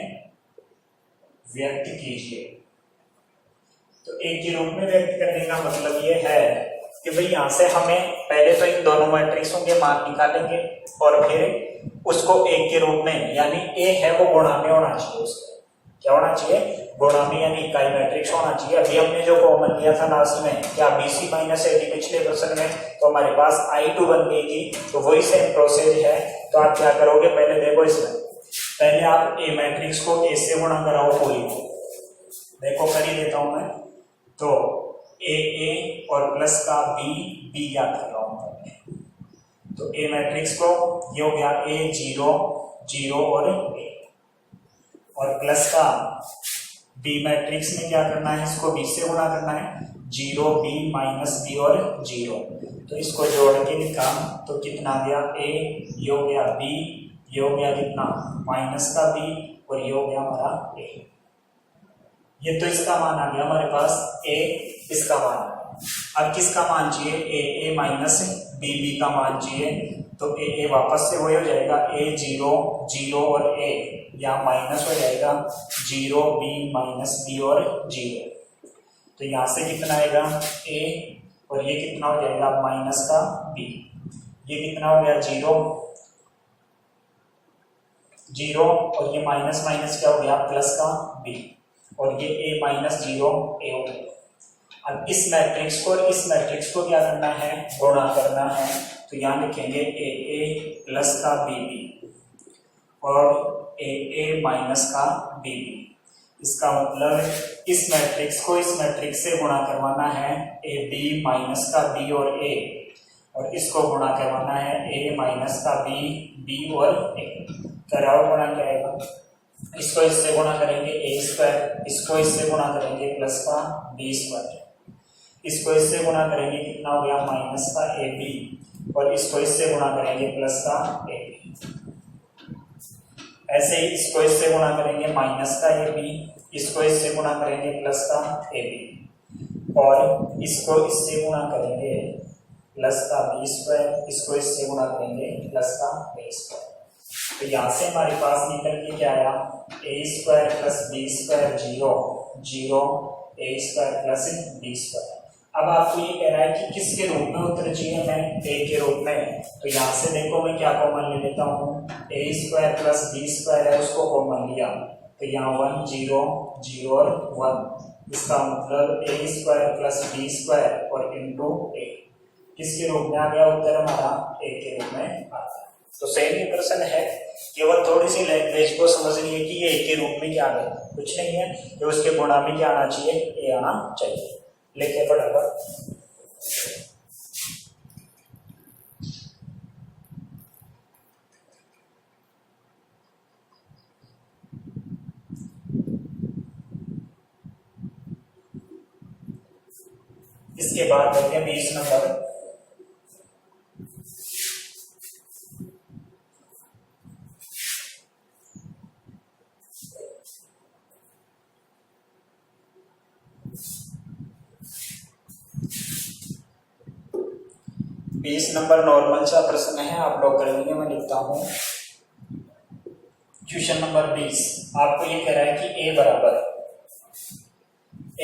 व्यक्त कीजिए। तो ए के रूप में व्यक्त करने का मतलब ये है कि भाई यहां से हमें पहले तो इन दोनों मैट्रिक्सों के मान निकालेंगे, और फिर उसको ए के रूप में, यानी ए है वो गुणा में होना चाहिए, उसको क्या होना चाहिए गुणा में, यानी इकाई मैट्रिक्स होना चाहिए। अभी हमने जो कॉमन लिया था लास्ट में क्या BC माइनस AB पिछले प्रश्न में, तो हमारे पास I2 बन गई थी, तो वही सेम प्रोसेस है। तो आप क्या करोगे, पहले देखो इसमें, पहले आप ए मैट्रिक्स को ए से गुणा कराओ पूरी को, देखो कर ही देता हूं मैं। तो ए और प्लस का बी याद कर रहा हूं पहले। तो ए मैट्रिक्स को ये हो गया A 0 0 और A, और प्लस का बी मैट्रिक्स में क्या करना है, इसको बी से गुणा करना है, 0 B माइनस बी और 0। तो इसको जोड़ के लिखा तो कितना गया A, ये हो गया B, ये हो गया कितना माइनस का B, और ये हो गया हमारा A। ये तो इसका मान आ गया हमारे पास, A इसका मान आ गया। अब किसका मान चाहिए, A माइनस B का मान चाहिए। तो A वापस से वही हो जाएगा A 0 0 और A, या माइनस हो जाएगा 0 B माइनस B और 0। तो यहां से कितना आएगा A, और ये कितना हो जाएगा माइनस का B, ये कितना हो गया 0 0, और ये माइनस माइनस क्या हो गया प्लस का B, और ये A माइनस 0 A हो गया। अब इस मैट्रिक्स को और इस मैट्रिक्स को क्या करना है गुणा करना है। तो यहां लिखेंगे A प्लस का BB और A माइनस का BB। इसका मतलब इस मैट्रिक्स को इस मैट्रिक्स से गुणा करवाना है AB माइनस का B और A, और इसको गुणा करवाना है A माइनस का B और A। कराओ गुणा क्या आएगा, इसको इससे गुणा करेंगे A स्क्वायर, इसको इससे गुणा करेंगे प्लस का B स्क्वायर, इसको इससे गुणा करेंगे कितना हो गया माइनस का AB, और इसको इससे गुणा करेंगे प्लस का AB। ऐसे ही इसको इससे गुणा करेंगे माइनस का AB, इसको इससे गुणा करेंगे प्लस का AB, और इसको इससे गुणा करेंगे प्लस का B स्क्वायर, इसको इससे गुणा करेंगे प्लस का A स्क्वायर। तो यहाँ से हमारे पास निकल के क्या आया, ए स्क्वायर प्लस बी स्क्वायर 0 0 ए स्क्वायर प्लस बी स्क्वायर। अब आपको ये कह रहा है कि किसके रूप में उत्तर चाहिए, हमें ए के रूप में। तो यहाँ से देखो मैं क्या कॉमन ले लेता हूँ, ए स्क्वायर प्लस बी स्क्वायर है उसको कॉमन लिया, तो यहाँ 1 0 0 और 1, इसका मतलब ए स्क्वायर प्लस बी स्क्वायर और इंटू ए, किसके रूप में आ गया उत्तर हमारा, ए के रूप में आ गया। तो सेम ही प्रश्न है, केवल थोड़ी सी लैंग्वेज को समझनी है कि ये ए के रूप में क्या है, कुछ नहीं है, तो उसके गुणा में क्या आना चाहिए, ए आना चाहिए। लेके फटाफट इसके बाद देखते हैं 20 नंबर। बीस नंबर नॉर्मल सा प्रश्न है, आप लोग कर लेंगे, मैं लिखता हूं। क्वेश्चन नंबर 20 आपको ये कह रहा है कि ए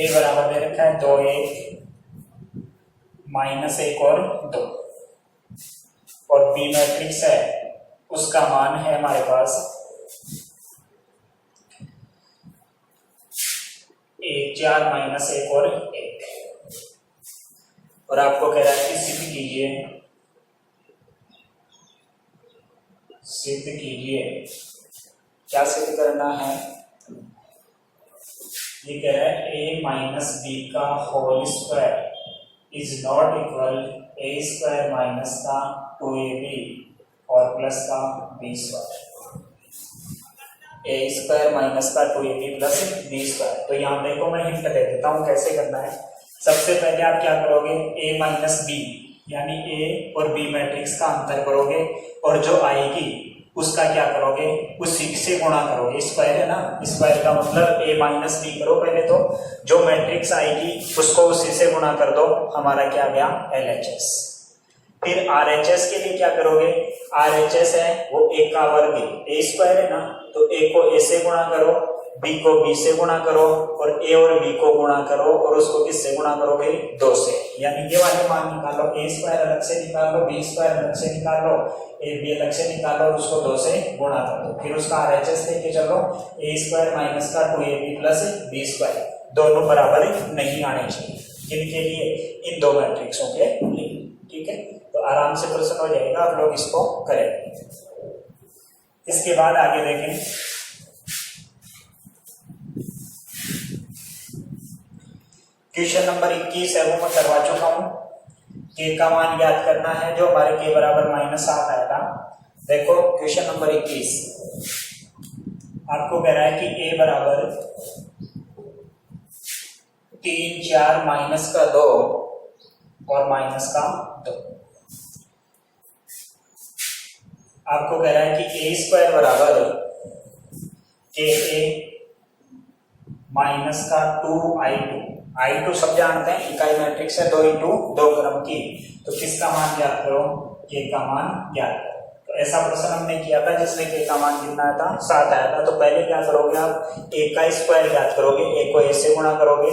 बराबर दे रखा है 2 1 माइनस 1 और 2, और बी मैट्रिक्स है उसका मान है हमारे पास 1 4 माइनस 1 और 1, और आपको कह रहा है कि सिद्ध कीजिए। क्या सिद्ध करना है, ये कह रहा है a माइनस बी का whole square is not equal A square minus का 2ab और प्लस का B square, A square minus का 2ab प्लस बी स्क्वायर। तो यहाँ देखो मैं हिंट दे देता हूँ कैसे करना है। सबसे पहले आप क्या करोगे, a माइनस बी यानी a और b मैट्रिक्स का अंतर करोगे, और जो आएगी उसका क्या करोगे, उसी से गुणा करोगे, स्क्वायर है ना, स्क्वायर का मतलब a माइनस बी करो पहले, तो जो मैट्रिक्स आएगी उसको उसी से गुणा कर दो, हमारा क्या गया LHS। फिर RHS के लिए क्या करोगे, RHS है वो a का वर्ग, a स्क्वायर है ना, तो a को a से गुणा करो, b को b से गुणा करो, और a और b को गुणा करो, और उसको किससे गुणा करोगे, 2 से, यानी ये वाले मान निकालो, a स्क्वायर अलग से निकाल लो, b स्क्वायर अलग से निकाल लो, a b अलग से निकालो, और उसको 2 से गुणा कर दो। फिर उसका RHS लेके चलो, a स्क्वायर माइनस का 2ab प्लस b स्क्वायर, दोनों बराबर नहीं आने चाहिए, किनके लिए, इन दो मैट्रिक्सों के लिए, ठीक है। तो आराम से प्रश्न हो जाएगा, आप लोग इसको करेंगे। इसके बाद आगे देखें, क्वेश्चन नंबर 21 है वो मैं करवा चुका हूं। के का मान ज्ञात करना है, जो हमारे के बराबर -7 आएगा। देखो क्वेश्चन नंबर 21 आपको कह रहा है कि ए बराबर 3 4 माइनस का 2 और माइनस का 2। आपको कह रहा है कि ए स्क्वायर बराबर के ए माइनस का 2i2 सब जानते हैं, इकाई मैट्रिक्स है 2 इंटू 2 क्रम की, तो किसका मान ज्ञात करो, के का मान ज्ञात करो। तो ऐसा प्रश्न हमने किया था जिसमें के का मान कितना आया था, 7 आया था। तो पहले क्या करोगे आप, ए का स्क्वायर ज्ञात करोगे, ए को ए से गुणा करोगे,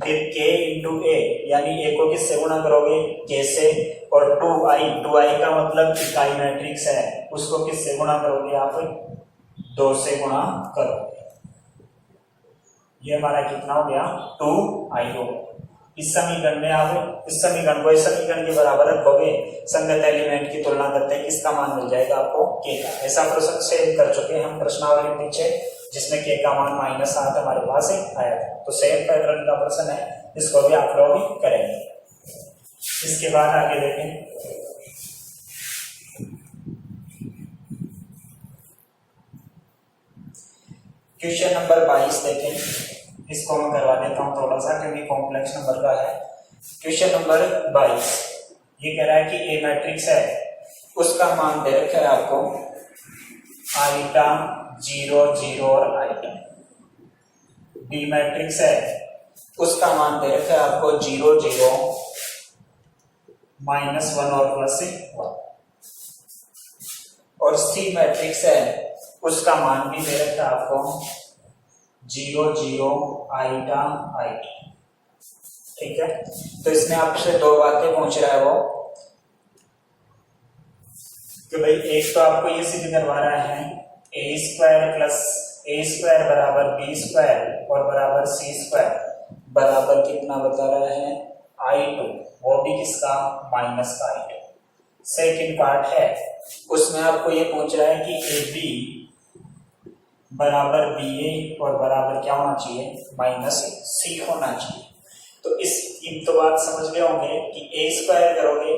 फिर के इंटू ए यानी ए को किससे गुणा करोगे, के से, और 2i का मतलब इकाई मैट्रिक्स है, उसको किससे गुणा करोगे आप, 2 से गुणा करोगे। ये हमारा कितना हो गया, 2i हो गया। इस समीकरण में आप इस समीकरण को इस समीकरण के बराबर रखोगे, संगत एलिमेंट की तुलना करते हैं, किसका मान मिल जाएगा आपको, के का। ऐसा प्रश्न सेव कर चुके हैं हम प्रश्नावली में पीछे, जिसमें के का मान -7 हमारे पास आया था। तो सेम पैटर्न का प्रश्न है, इसको भी आप लोग करेंगे। इसके बाद आगे देखें, क्वेश्चन नंबर 22 देखें। इसको मैं करवा देता हूं थोड़ा सा, क्योंकि कॉम्प्लेक्स नंबर का है। क्वेश्चन नंबर 22 ये कह रहा है कि ए मैट्रिक्स है, उसका मान दे रखा है आपको आइटा 0 0 और आइटा। बी मैट्रिक्स है, उसका मान दे रखा है आपको 0 0 -1 और +1, और और सी मैट्रिक्स है उसका मान भी दे रखा है आपको 0 0 आइटा आइटा। ठीक है, तो इसमें आपसे दो बातें पूछ रहा है वो कि भाई एक तो आपको ये सिद्ध करवा रहा है A square plus A square बराबर बी स्क्वायर और बराबर सी स्क्वायर बराबर कितना बता रहा है i2, वो भी किसका माइनस का i2। सेकंड पार्ट है उसमें आपको ये पूछ रहा है कि ए बी बराबर बी ए और बराबर क्या होना चाहिए माइनस सी होना चाहिए। तो इस तो बात समझ गए होंगे कि ए स्क्वायर करोगे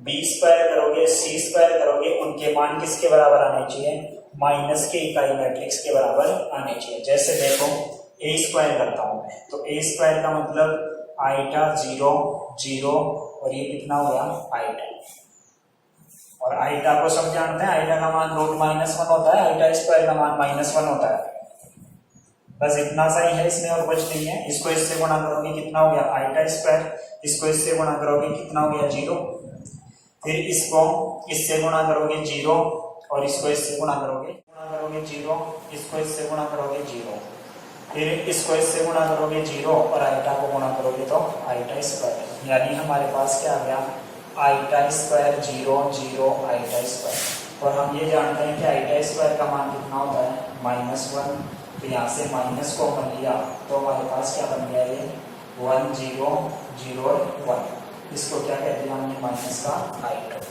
बी स्क्वायर करोगे सी स्क्वायर करोगे उनके मान किसके बराबर आने चाहिए माइनस के इकाई मैट्रिक्स के बराबर आने चाहिए। जैसे देखो ए स्क्वायर करता हूं मैं तो ए स्क्वायर का मतलब आइटा 0 0 और ये कितना हो गया आइटा, और आइटा को सब जानते हैं आइटा का मान रूट -1 होता है, आइटा स्क्वायर का मान -1 होता है। बस इतना सा ही है इसमें और कुछ नहीं है। इसको इससे गुणा करोगे कितना हो गया आइटा स्क्वायर, इसको इससे गुणा करोगे कितना हो गया 0, फिर इसको इससे गुणा करोगे 0 और इसको इससे गुणा करोगे 0, इसको इससे गुणा करोगे 0, फिर इसको इससे गुणा करोगे 0 और आइटा को गुणा करोगे तो आइटा स्क्वायर, यानी हमारे पास क्या आ गया आइटा स्क्वायर 0 0 आइटा स्क्वायर। और हम ये जानते हैं कि आइटा स्क्वायर का मान कितना होता है -1, तो यहाँ से माइनस को बन लिया तो हमारे पास क्या बन गया ये 1 0 0 और 1, इसको क्या कहते हैं हमने माइनस का आइटा।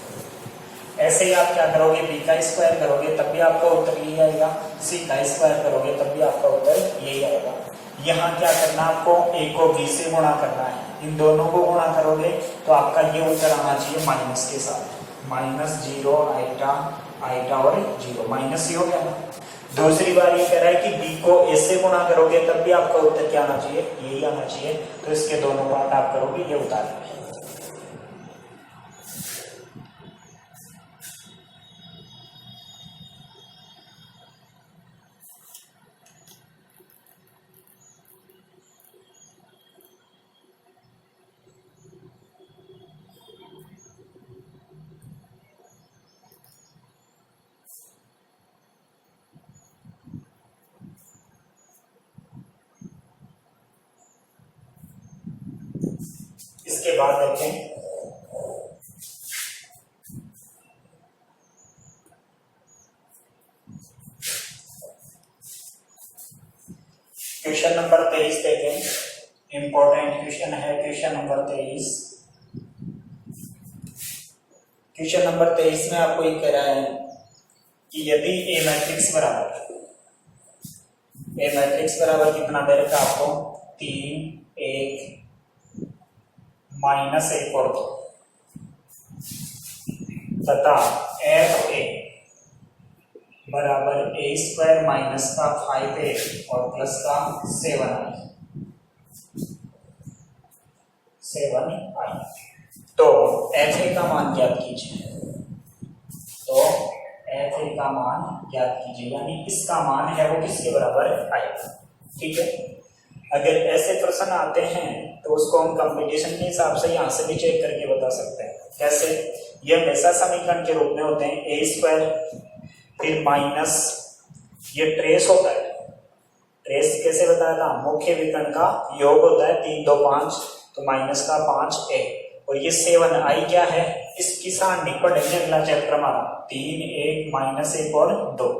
ऐसे ही आप क्या करोगे बी का स्क्वायर करोगे तब भी आपका उत्तर यही आएगा, सी का स्क्वायर करोगे तब भी आपका उत्तर यही आएगा। यहाँ क्या करना आपको ए को बी से गुणा करना है, इन दोनों को गुणा करोगे तो आपका ये उत्तर आना चाहिए माइनस के साथ, -0 आइटा आइटा और 0 माइनस ही हो गया ना। दूसरी बार ये कह रहा है कि बी को ए से गुणा करोगे तब भी आपका उत्तर क्या आना चाहिए यही आना चाहिए, तो इसके दोनों पार्ट आप करोगे ये उतारेंगे। इसके बाद देखें क्वेश्चन नंबर 23 देखें, इंपॉर्टेंट क्वेश्चन है क्वेश्चन नंबर 23। क्वेश्चन नंबर 23 में आपको ये कह रहा है कि यदि ए मैट्रिक्स बराबर कितना दे रखा आपको 3 1 -1 और 2 तथा एफ ए बराबर ए स्क्वायर माइनस का 5a और प्लस का 7i, तो एफ ए का मान ज्ञात कीजिए। तो एफ ए का मान ज्ञात कीजिए, यानी इसका मान है वो किसके बराबर आएगा। ठीक है, अगर ऐसे प्रश्न आते हैं तो उसको हम कंपटीशन के हिसाब से यहाँ से भी चेक करके बता सकते हैं। कैसे, ये हमेशा समीकरण के रूप में होते हैं ए स्क्वायर फिर माइनस ये ट्रेस होता है, ट्रेस कैसे बताया था मुख्य विकर्ण का योग होता है 3 2 5, तो माइनस का 5a और ये 7i क्या है इसकी सारणी पढ़ेंगे अगला चैप्टर हमारा 3 1 -1 और 2,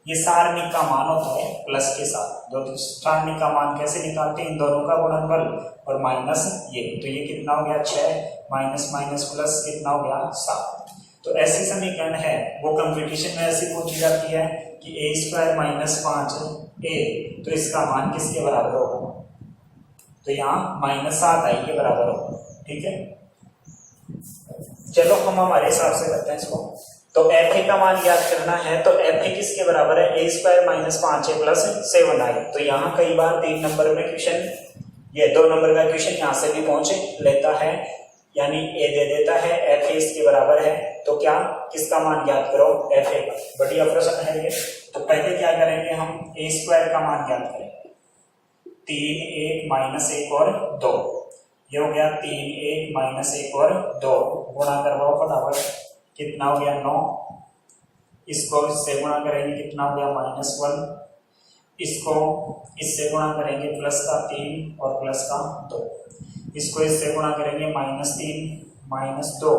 ये सारणी का मान होता है प्लस के साथ। तो सारणी का मान कैसे निकालते हैं इन दोनों का गुणनफल और माइनस ये, तो ये कितना हो गया 6 माइनस माइनस प्लस कितना हो गया 7। तो ऐसी समीकरण है वो कंपटीशन में ऐसी पूछी जाती है कि ए स्क्वायर -5a, तो इसका मान किसके बराबर होगा, तो यहाँ -7i के बराबर होगा। ठीक है, चलो हम हमारे हिसाब से करते हैं इसको। तो एफ ए का मान याद करना है, तो एफ ए किसके बराबर है A square -5a plus 7i। तो यहाँ कई बार 3 नंबर में क्वेश्चन ये 2 नंबर का क्वेश्चन यहाँ से भी पहुंच लेता है, यानी ए दे देता है एफ ए इसके बराबर है, तो क्या किसका मान ज्ञात करो एफ ए का। बढ़िया प्रश्न है ये। तो पहले क्या करेंगे हम ए स्क्वायर का मान ज्ञात करेंगे 3 1 -1 और 2, ये हो गया 3 1 -1 और 2 गुणा करवाओ फटाफट कितना हो गया 9 इसको इससे गुणा करेंगे कितना हो गया -1, इसको इससे गुणा करेंगे प्लस का 3 और प्लस का 2, इसको इससे गुणा करेंगे -3 -2,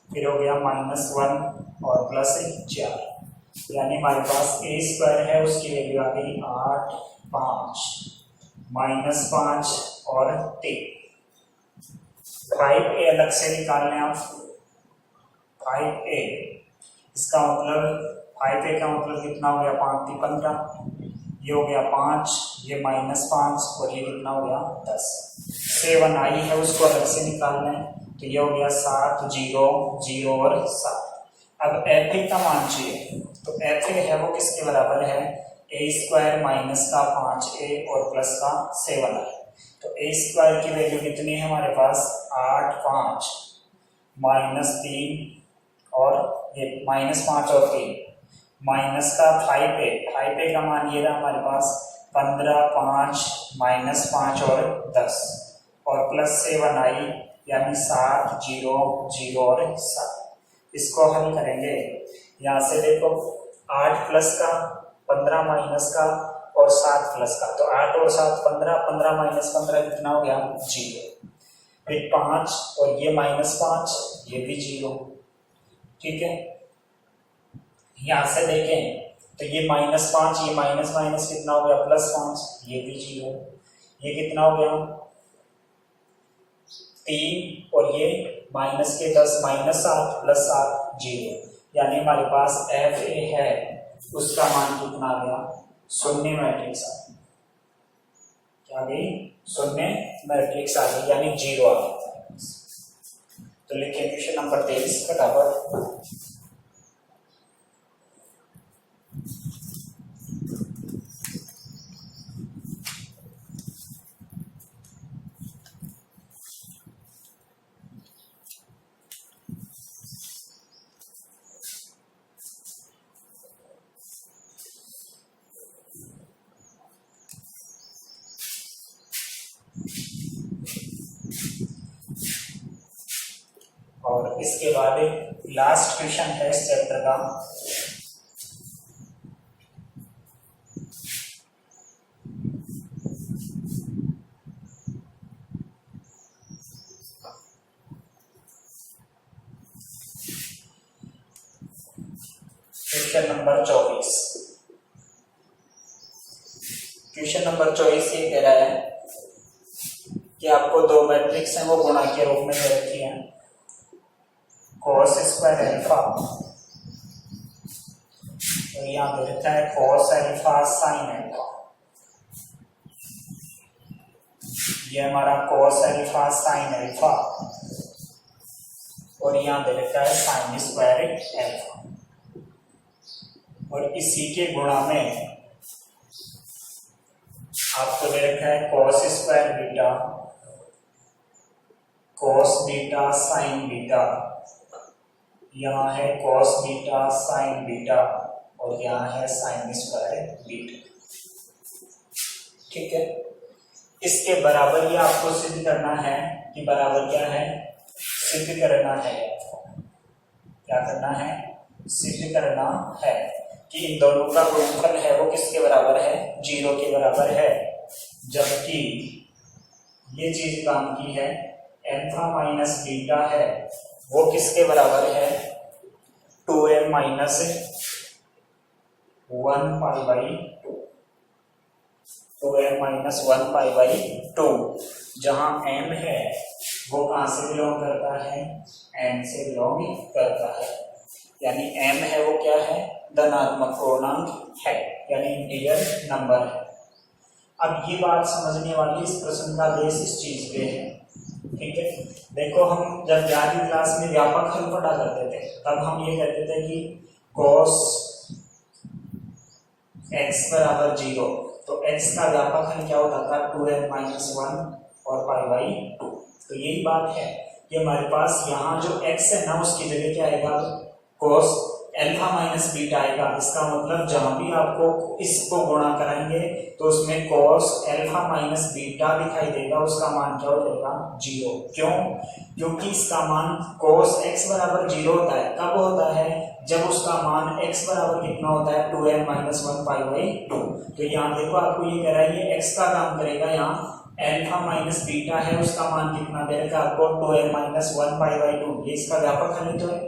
फिर हो गया -1 और प्लस 4, यानी हमारे पास a² है उसकी वैल्यू आ गई 8, 5 -5 और 3। 5a अलग से निकालने आप 5a, इसका मतलब 5a का मतलब कितना हो गया 5 × 15, ये हो गया 5, ये -5 और ये कितना हो गया 10। 7i है उसको अलग से निकालना है, तो ये हो गया 7, 0, 0 और 7। अब fa का मान चाहिए, तो fa है वो किसके बराबर है a² माइनस का 5a और प्लस का 7i। तो a² की वैल्यू कितनी है हमारे पास 8, 5 -3 और ये -5 और 3 माइनस का 5a का मान ये रहा हमारे पास 15, 5 -5 और 10 और प्लस 7i यानी 7, 0, 0 और 7। इसको हल करेंगे, यहाँ से देखो 8 प्लस का 15 माइनस का और 7 प्लस का, तो 8 और 7 15, 15 माइनस 15 कितना हो गया 0, फिर 5 और ये -5 ये भी 0। ठीक है, यहाँ से देखें तो ये -5 ये माइनस माइनस कितना हो गया +5, ये भी 0, ये कितना हो गया 3 और ये माइनस के 10 -7 + 7 0, यानी हमारे पास FA है उसका मान कितना आ गया 0 मैट्रिक्स आ गया। क्या गई 0 मैट्रिक्स आ गई यानी 0 आ गया। तो लिखिए क्वेश्चन नंबर 23 फटाफट। और इसके बाद लास्ट क्वेश्चन है इस चैप्टर का, क्वेश्चन नंबर 24। क्वेश्चन नंबर 24 ये कह रहा है कि आपको दो मैट्रिक्स हैं वो गुणा के रूप में दे रखी है, cos² अल्फा और यहाँ पे लिखा है cos अल्फा sin अल्फा। ये हमारा cos अल्फा sin अल्फा और यहाँ पे लिखा है sin² अल्फा, और इसी के गुणा में आपको दे रखा है cos² beta cos beta sin beta, यहाँ है cos बीटा sin बीटा और यहाँ है sin² बीटा। ठीक है, इसके बराबर ही आपको सिद्ध करना है कि बराबर क्या है सिद्ध करना है, क्या करना है सिद्ध करना है कि इन दोनों का गुणनफल है वो किसके बराबर है 0 के बराबर है, जबकि ये चीज काम की है अल्फा माइनस बीटा है वो किसके बराबर है 2m माइनस 1π/2, 2m माइनस 1π/2, जहां m है वो कहां से बिलोंग करता है n से बिलोंग करता है, यानी m है वो क्या है धनात्मक पूर्णांक है यानी इंटीजर नंबर है। अब ये बात समझने वाली इस प्रश्न का बेस इस चीज पे है। ठीक है, देखो हम जब 11वीं क्लास में व्यापक हल पढ़ा करते थे तब हम ये कहते थे कि cos x = 0, तो x का व्यापक हल क्या होता था 2m - 1 और π/2। तो यही बात है कि हमारे पास यहाँ जो x है ना उसकी जगह क्या आएगा cos अल्फा माइनस बीटा आएगा, इसका मतलब जहां भी आपको इसको गुणा कराएंगे तो उसमें cos अल्फा माइनस बीटा दिखाई देगा, उसका मान क्या हो जाएगा 0। क्यों? क्योंकि इसका मान cos x बराबर 0 होता है। कब होता है? जब उसका मान x बराबर कितना होता है 2n माइनस 1 पाई बाई 2। तो यहाँ देखो आपको ये कह रहा है ये x का काम करेगा, यहाँ अल्फा माइनस बीटा है उसका मान कितना दे रखा आपको 2n माइनस 1 पाई बाई 2। ये इसका व्यापक हल तो है,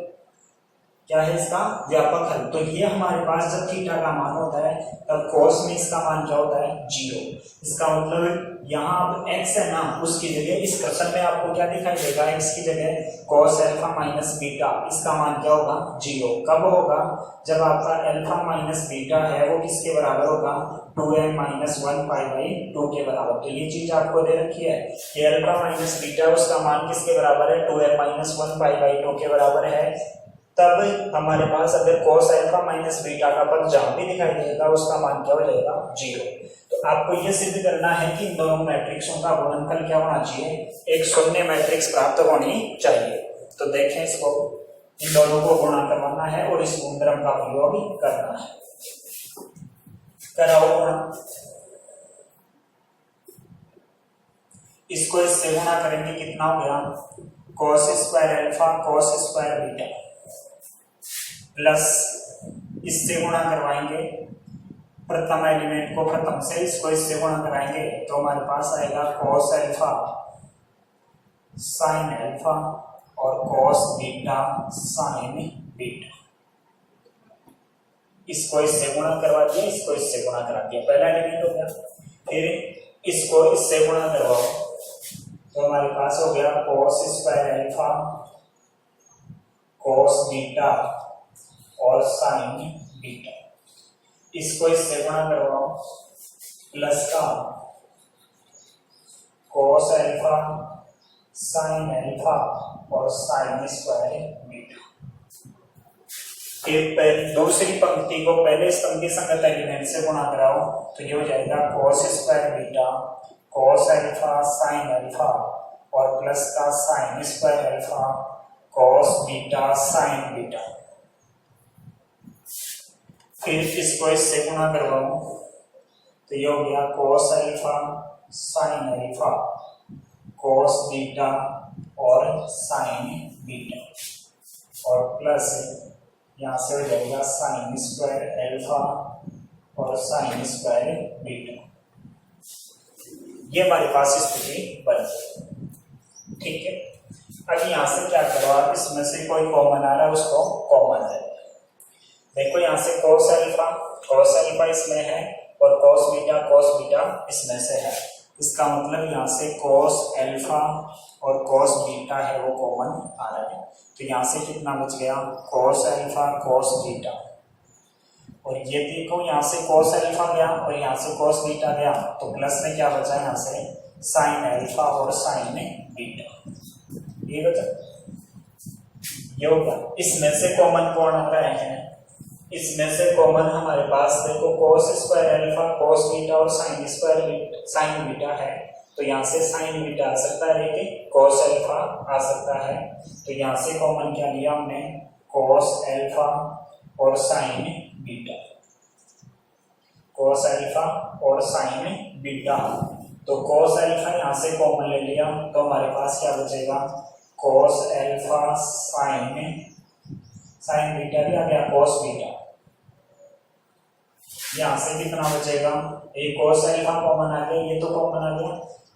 क्या है इसका व्यापक हल। तो ये हमारे पास जब थीटा का मान होता है तब cos में इसका मान क्या होता है 0। इसका मतलब यहाँ अब x है ना, उसकी जगह इस क्वेश्चन में आपको क्या दिखाई देगा, x की जगह cos अल्फा माइनस बीटा, इसका मान क्या होगा 0। कब होगा? जब आपका अल्फा माइनस बीटा है वो किसके बराबर होगा 2n माइनस 1 पाई बाई 2 के बराबर। तो ये चीज आपको दे रखी है कि अल्फा माइनस बीटा उसका मान किसके बराबर है 2n माइनस 1 पाई बाई 2 के बराबर है। तब हमारे पास अगर cos अल्फा माइनस बीटा का पद जहां भी दिखाई देगा उसका मान क्या हो जाएगा 0। तो आपको यह सिद्ध करना है कि इन दोनों मैट्रिक्सों का गुणनफल क्या होना चाहिए, एक शून्य मैट्रिक्स प्राप्त होनी चाहिए। तो देखें इसको, इन दोनों को गुणा करवाना है और इस गुणधर्म का प्रयोग करना है। कराओ गुणा, इसको इससे गुणा करेंगे कितना हो गया cos square alpha cos square beta plus इससे गुणा करवाएंगे प्रथम एलिमेंट को प्रथम से, इसको इससे गुणा कराएंगे तो हमारे पास आएगा cos अल्फा sin अल्फा और cos बीटा sin बीटा। इसको इससे गुणा करवा दिया, इसको इससे गुणा करा दिया, पहला एलिमेंट हो गया। फिर इसको इससे गुणा करवाओ तो हमारे पास हो गया cos square alpha cos beta और sin बीटा। इसको इससे गुणा करवाओ प्लस का cos अल्फा sin अल्फा और sin स्क्वायर बीटा। फिर दूसरी पंक्ति को पहले स्तंभ के संगत एलिमेंट से गुणा कराओ तो ये हो जाएगा cos square beta cos alpha sin alpha और प्लस का sin square alpha cos beta sin beta. फिर इसको इससे गुणा करवाओ तो ये हो गया cos alpha sin alpha cos beta और sin बीटा और प्लस यहाँ से हो जाएगा sin स्क्वायर अल्फा और sin स्क्वायर बीटा। ये हमारे पास स्थिति बन गई, ठीक है। अब यहाँ से क्या करो आप, इसमें से कोई कॉमन आ रहा है उसको कॉमन ले। देखो यहाँ से cos अल्फा इसमें है और cos बीटा इसमें से है। इसका मतलब यहाँ से cos अल्फा और cos बीटा है वो कॉमन आ रहा है। तो यहाँ से कितना बच गया cos अल्फा cos बीटा, और ये देखो यहाँ से cos अल्फा गया और यहाँ से cos बीटा गया, तो प्लस में क्या बचा यहाँ से sin अल्फा और sin बीटा, ये बचा। ये होगा इसमें से कॉमन कौन आ रहे हैं, इसमें से कॉमन हमारे पास देखो cos square alpha cos beta और sin बीटा है। तो यहाँ से sin बीटा आ सकता है लेकिन cos अल्फा आ सकता है। तो यहाँ से कॉमन क्या लिया हमने cos अल्फा और sin बीटा, cos अल्फा और sin बीटा। तो cos अल्फा यहाँ से कॉमन ले लिया तो हमारे पास क्या बचेगा cos अल्फा sin बीटा भी आ गया cos बीटा। यहाँ से कितना बचेगा, एक cos अल्फा कॉमन आ गया, ये तो कॉमन आ गया,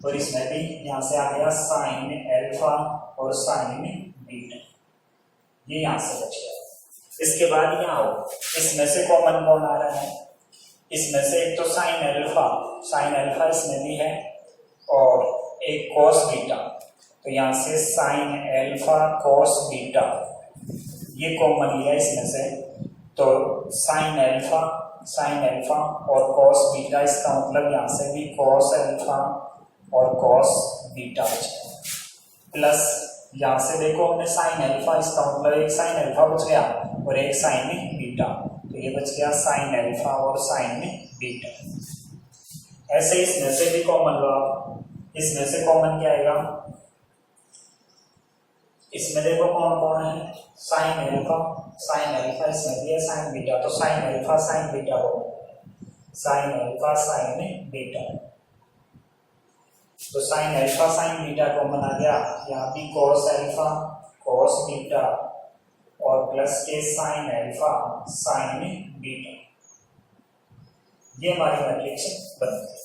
और इसमें भी यहाँ से आ गया sin अल्फा और sin बीटा, ये यहाँ से बच गया। इसके बाद यहाँ हो, इसमें से कॉमन कौन आ रहा है, इसमें से एक तो sin अल्फा इसमें भी है और एक cos बीटा। तो यहाँ से sin अल्फा cos बीटा ये कॉमन लिया इसमें से, तो sin अल्फा और cos बीटा, इसका मतलब यहाँ से भी cos अल्फा और cos बीटा बचेगा। प्लस यहाँ से देखो हमने sin अल्फा, इसका मतलब एक sin अल्फा बच गया और एक sin बीटा, तो ये बच गया sin अल्फा और sin बीटा। ऐसे इसमें से भी कॉमन लो, इसमें से कॉमन क्या आएगा, इसमें देखो कौन कौन है sin अल्फा साइन अल्फा इसमें दिया साइन बीटा, तो साइन अल्फा साइन बीटा हो, साइन अल्फा साइन बीटा, तो sine alpha sine beta common आ गया, यहाँ भी cos अल्फा cos बीटा और प्लस के साइन अल्फा साइन बीटा, ये हमारी मैट्रिक्स बन गई।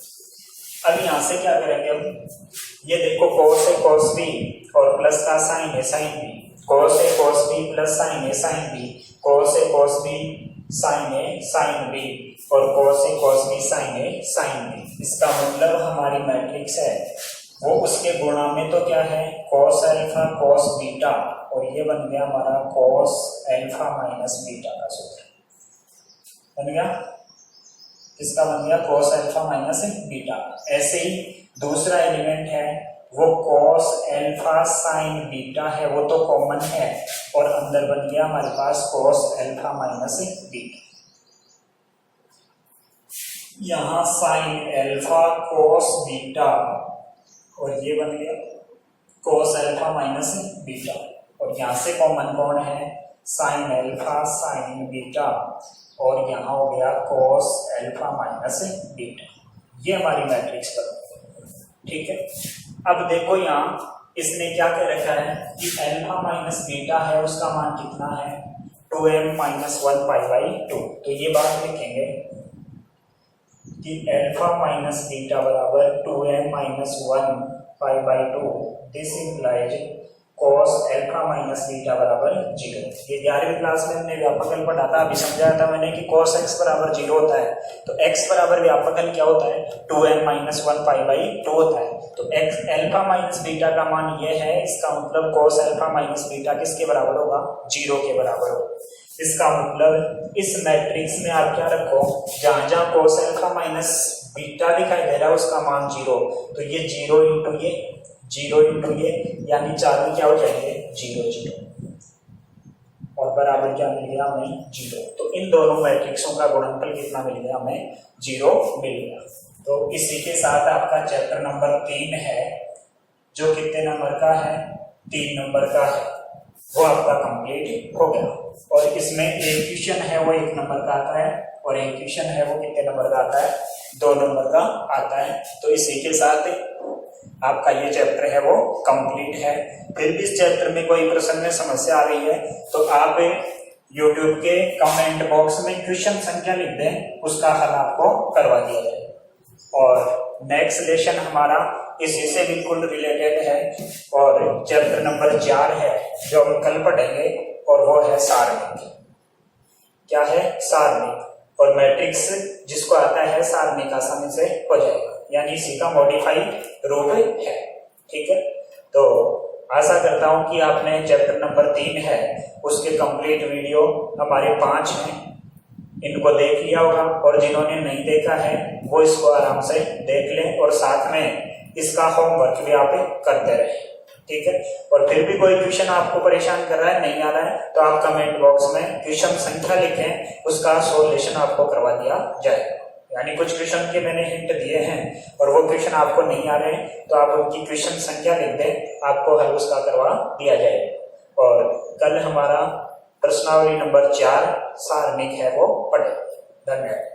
अब यहाँ से क्या करेंगे हम, ये देखो cos है cos b और प्लस का साइन है साइन b, cos है cos b प्लस साइन है साइन b, cos है cos b साइन है साइन b और cos है cos b साइन है साइन b। इसका मतलब हमारी मैट्रिक्स है वो उसके गुणा में तो क्या है cos अल्फा cos बीटा, और ये बन गया हमारा cos अल्फा माइनस बीटा का सूत्र बन गया, इसका बन गया cos अल्फा माइनस बीटा। ऐसे ही दूसरा एलिमेंट है वो cos अल्फा साइन बीटा है, वो तो कॉमन है, और अंदर बन गया हमारे पास cos अल्फा माइनस बीटा। यहाँ साइन अल्फा cos बीटा और ये बन गया cos अल्फा माइनस बीटा, और यहाँ से कॉमन कौन है साइन अल्फा साइन बीटा, और यहाँ हो गया cos अल्फा माइनस बीटा। ये हमारी मैट्रिक्स बन गई, ठीक है। अब देखो यहाँ इसने क्या कह रखा है कि अल्फा माइनस बीटा है उसका मान कितना है 2m माइनस 1 पाई बाई 2, तो ये बात लिखेंगे कि अल्फा माइनस बीटा बराबर 2m minus 1 pi by 2, this implies cos alpha minus beta बराबर 0। ये 11वीं क्लास में हमने व्यापकल पढ़ा था, अभी समझाया था मैंने कि cos x बराबर 0 होता है, तो x बराबर व्यापकल क्या होता है 2m माइनस 1 पाई बाई 2 होता है, तो x अल्फा माइनस बीटा का मान ये है, इसका मतलब cos अल्फा माइनस बीटा किसके बराबर होगा 0 के बराबर होगा। इसका मतलब इस मैट्रिक्स में आप क्या रखो, जहां जहां cos अल्फा माइनस बीटा दिखाई दे रहा है उसका मान 0, तो ये 0 इंटू ये 0 इंटू ये, यानी चारों क्या हो जाएंगे 0 0, और बराबर क्या मिल गया हमें 0। तो इन दोनों मैट्रिक्सों का गुणनफल कितना मिल गया हमें 0 मिल गया। तो इसी के साथ आपका चैप्टर नंबर 3 है जो कितने नंबर का है 3 नंबर का है, वो आपका कंप्लीट हो गया। और इसमें एक क्वेश्चन है वो 1 नंबर का आता है, और एक क्वेश्चन है वो कितने नंबर का आता है 2 नंबर का आता है। तो इसी के साथ आपका ये चैप्टर है वो कंप्लीट है। फिर भी इस चैप्टर में कोई प्रश्न में समस्या आ रही है तो आप YouTube के कमेंट बॉक्स में क्वेश्चन संख्या लिख दें, उसका हल आपको करवा दिया जाए। और नेक्स्ट लेसन हमारा इसी से बिल्कुल रिलेटेड है, और चैप्टर नंबर 4 है जो हम कल पढ़ेंगे, और वो है सारणिक। क्या है सारणिक, और मैट्रिक्स जिसको आता है सारणिक आसानी से हो जाएगा, यानी इसी का मॉडिफाइड रूप है, ठीक है। तो आशा करता हूं कि आपने चैप्टर नंबर 3 है उसके कंप्लीट वीडियो हमारे 5 हैं, इनको देख लिया होगा, और जिन्होंने नहीं देखा है वो इसको आराम से देख लें, और साथ में इसका होमवर्क भी आप करते रहें, ठीक है। और फिर भी कोई क्वेश्चन आपको परेशान कर रहा है नहीं आ रहा है तो आप कमेंट बॉक्स में क्वेश्चन संख्या लिखें, उसका सॉल्यूशन आपको करवा दिया जाएगा। यानी कुछ क्वेश्चन के मैंने हिंट दिए हैं और वो क्वेश्चन आपको नहीं आ रहे हैं तो आप उनकी क्वेश्चन संख्या लिख दें, आपको हल उसका करवा दिया जाएगा। और कल हमारा प्रश्नावली नंबर 4 सारणिक है वो पढ़े। धन्यवाद।